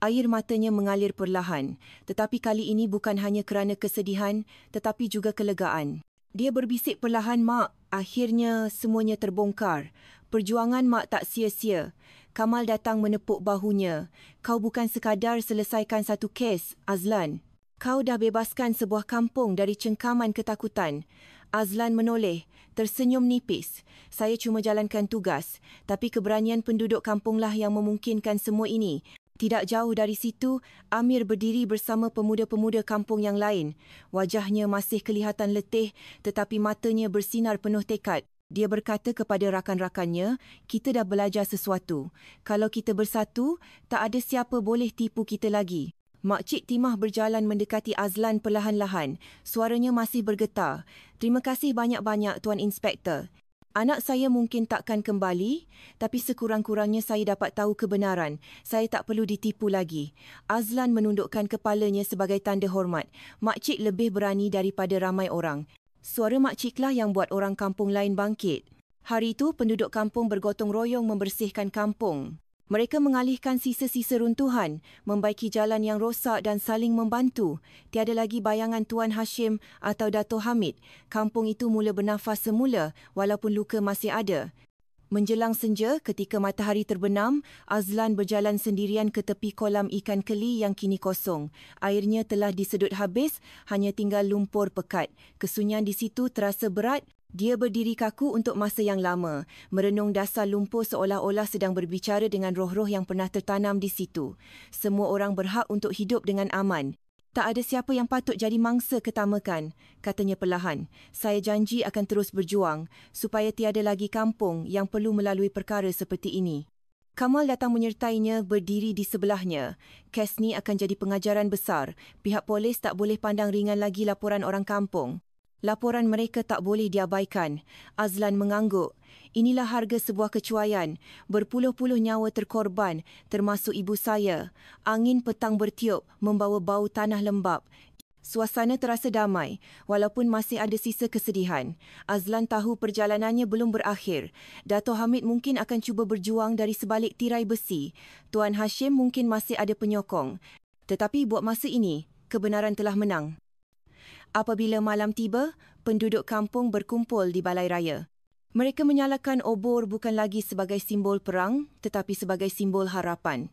Air matanya mengalir perlahan, tetapi kali ini bukan hanya kerana kesedihan, tetapi juga kelegaan. Dia berbisik perlahan, "Mak, akhirnya semuanya terbongkar. Perjuangan Mak tak sia-sia." Kamal datang menepuk bahunya. "Kau bukan sekadar selesaikan satu kes, Azlan. Kau dah bebaskan sebuah kampung dari cengkaman ketakutan." Azlan menoleh, tersenyum nipis. "Saya cuma jalankan tugas, tapi keberanian penduduk kampunglah yang memungkinkan semua ini." Tidak jauh dari situ, Amir berdiri bersama pemuda-pemuda kampung yang lain. Wajahnya masih kelihatan letih, tetapi matanya bersinar penuh tekad. Dia berkata kepada rakan-rakannya, "Kita dah belajar sesuatu. Kalau kita bersatu, tak ada siapa boleh tipu kita lagi." Makcik Timah berjalan mendekati Azlan perlahan-lahan. Suaranya masih bergetar. "Terima kasih banyak-banyak, Tuan Inspektor. Anak saya mungkin takkan kembali, tapi sekurang-kurangnya saya dapat tahu kebenaran. Saya tak perlu ditipu lagi." Azlan menundukkan kepalanya sebagai tanda hormat. Makcik lebih berani daripada ramai orang. Suara makciklah yang buat orang kampung lain bangkit. Hari itu, penduduk kampung bergotong royong membersihkan kampung. Mereka mengalihkan sisa-sisa runtuhan, membaiki jalan yang rosak dan saling membantu. Tiada lagi bayangan Tuan Hashim atau Dato' Hamid. Kampung itu mula bernafas semula walaupun luka masih ada. Menjelang senja, ketika matahari terbenam, Azlan berjalan sendirian ke tepi kolam ikan keli yang kini kosong. Airnya telah disedut habis, hanya tinggal lumpur pekat. Kesunyian di situ terasa berat. Dia berdiri kaku untuk masa yang lama, merenung dasar lumpur seolah-olah sedang berbicara dengan roh-roh yang pernah tertanam di situ. Semua orang berhak untuk hidup dengan aman. "Tak ada siapa yang patut jadi mangsa ketamakan," katanya perlahan. "Saya janji akan terus berjuang, supaya tiada lagi kampung yang perlu melalui perkara seperti ini." Kamal datang menyertainya, berdiri di sebelahnya. "Kes ni akan jadi pengajaran besar. Pihak polis tak boleh pandang ringan lagi laporan orang kampung. Laporan mereka tak boleh diabaikan." Azlan mengangguk. "Inilah harga sebuah kecuaian. Berpuluh-puluh nyawa terkorban, termasuk ibu saya. Angin petang bertiup, membawa bau tanah lembap." Suasana terasa damai, walaupun masih ada sisa kesedihan. Azlan tahu perjalanannya belum berakhir. Dato' Hamid mungkin akan cuba berjuang dari sebalik tirai besi. Tuan Hashim mungkin masih ada penyokong. Tetapi buat masa ini, kebenaran telah menang. Apabila malam tiba, penduduk kampung berkumpul di Balai Raya. Mereka menyalakan obor bukan lagi sebagai simbol perang, tetapi sebagai simbol harapan.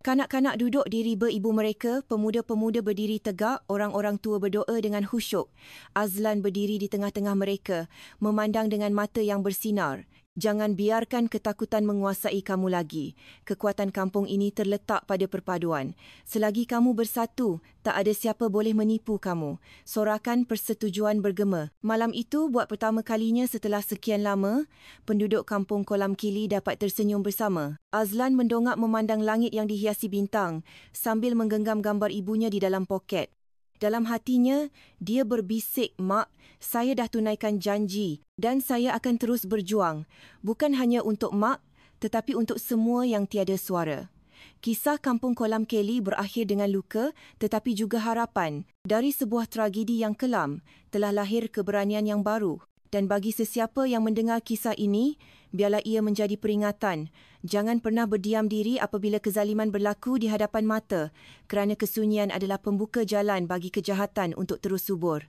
Kanak-kanak duduk di riba ibu mereka, pemuda-pemuda berdiri tegak, orang-orang tua berdoa dengan khusyuk. Azlan berdiri di tengah-tengah mereka, memandang dengan mata yang bersinar. "Jangan biarkan ketakutan menguasai kamu lagi. Kekuatan kampung ini terletak pada perpaduan. Selagi kamu bersatu, tak ada siapa boleh menipu kamu." Sorakan persetujuan bergema. Malam itu, buat pertama kalinya setelah sekian lama, penduduk kampung Kolam Kili dapat tersenyum bersama. Azlan mendongak memandang langit yang dihiasi bintang, sambil menggenggam gambar ibunya di dalam poket. Dalam hatinya, dia berbisik, "Mak, saya dah tunaikan janji dan saya akan terus berjuang. Bukan hanya untuk Mak, tetapi untuk semua yang tiada suara." Kisah Kampung Kolam Keli berakhir dengan luka tetapi juga harapan. Dari sebuah tragedi yang kelam, telah lahir keberanian yang baru. Dan bagi sesiapa yang mendengar kisah ini, biarlah ia menjadi peringatan. Jangan pernah berdiam diri apabila kezaliman berlaku di hadapan mata, kerana kesunyian adalah pembuka jalan bagi kejahatan untuk terus subur.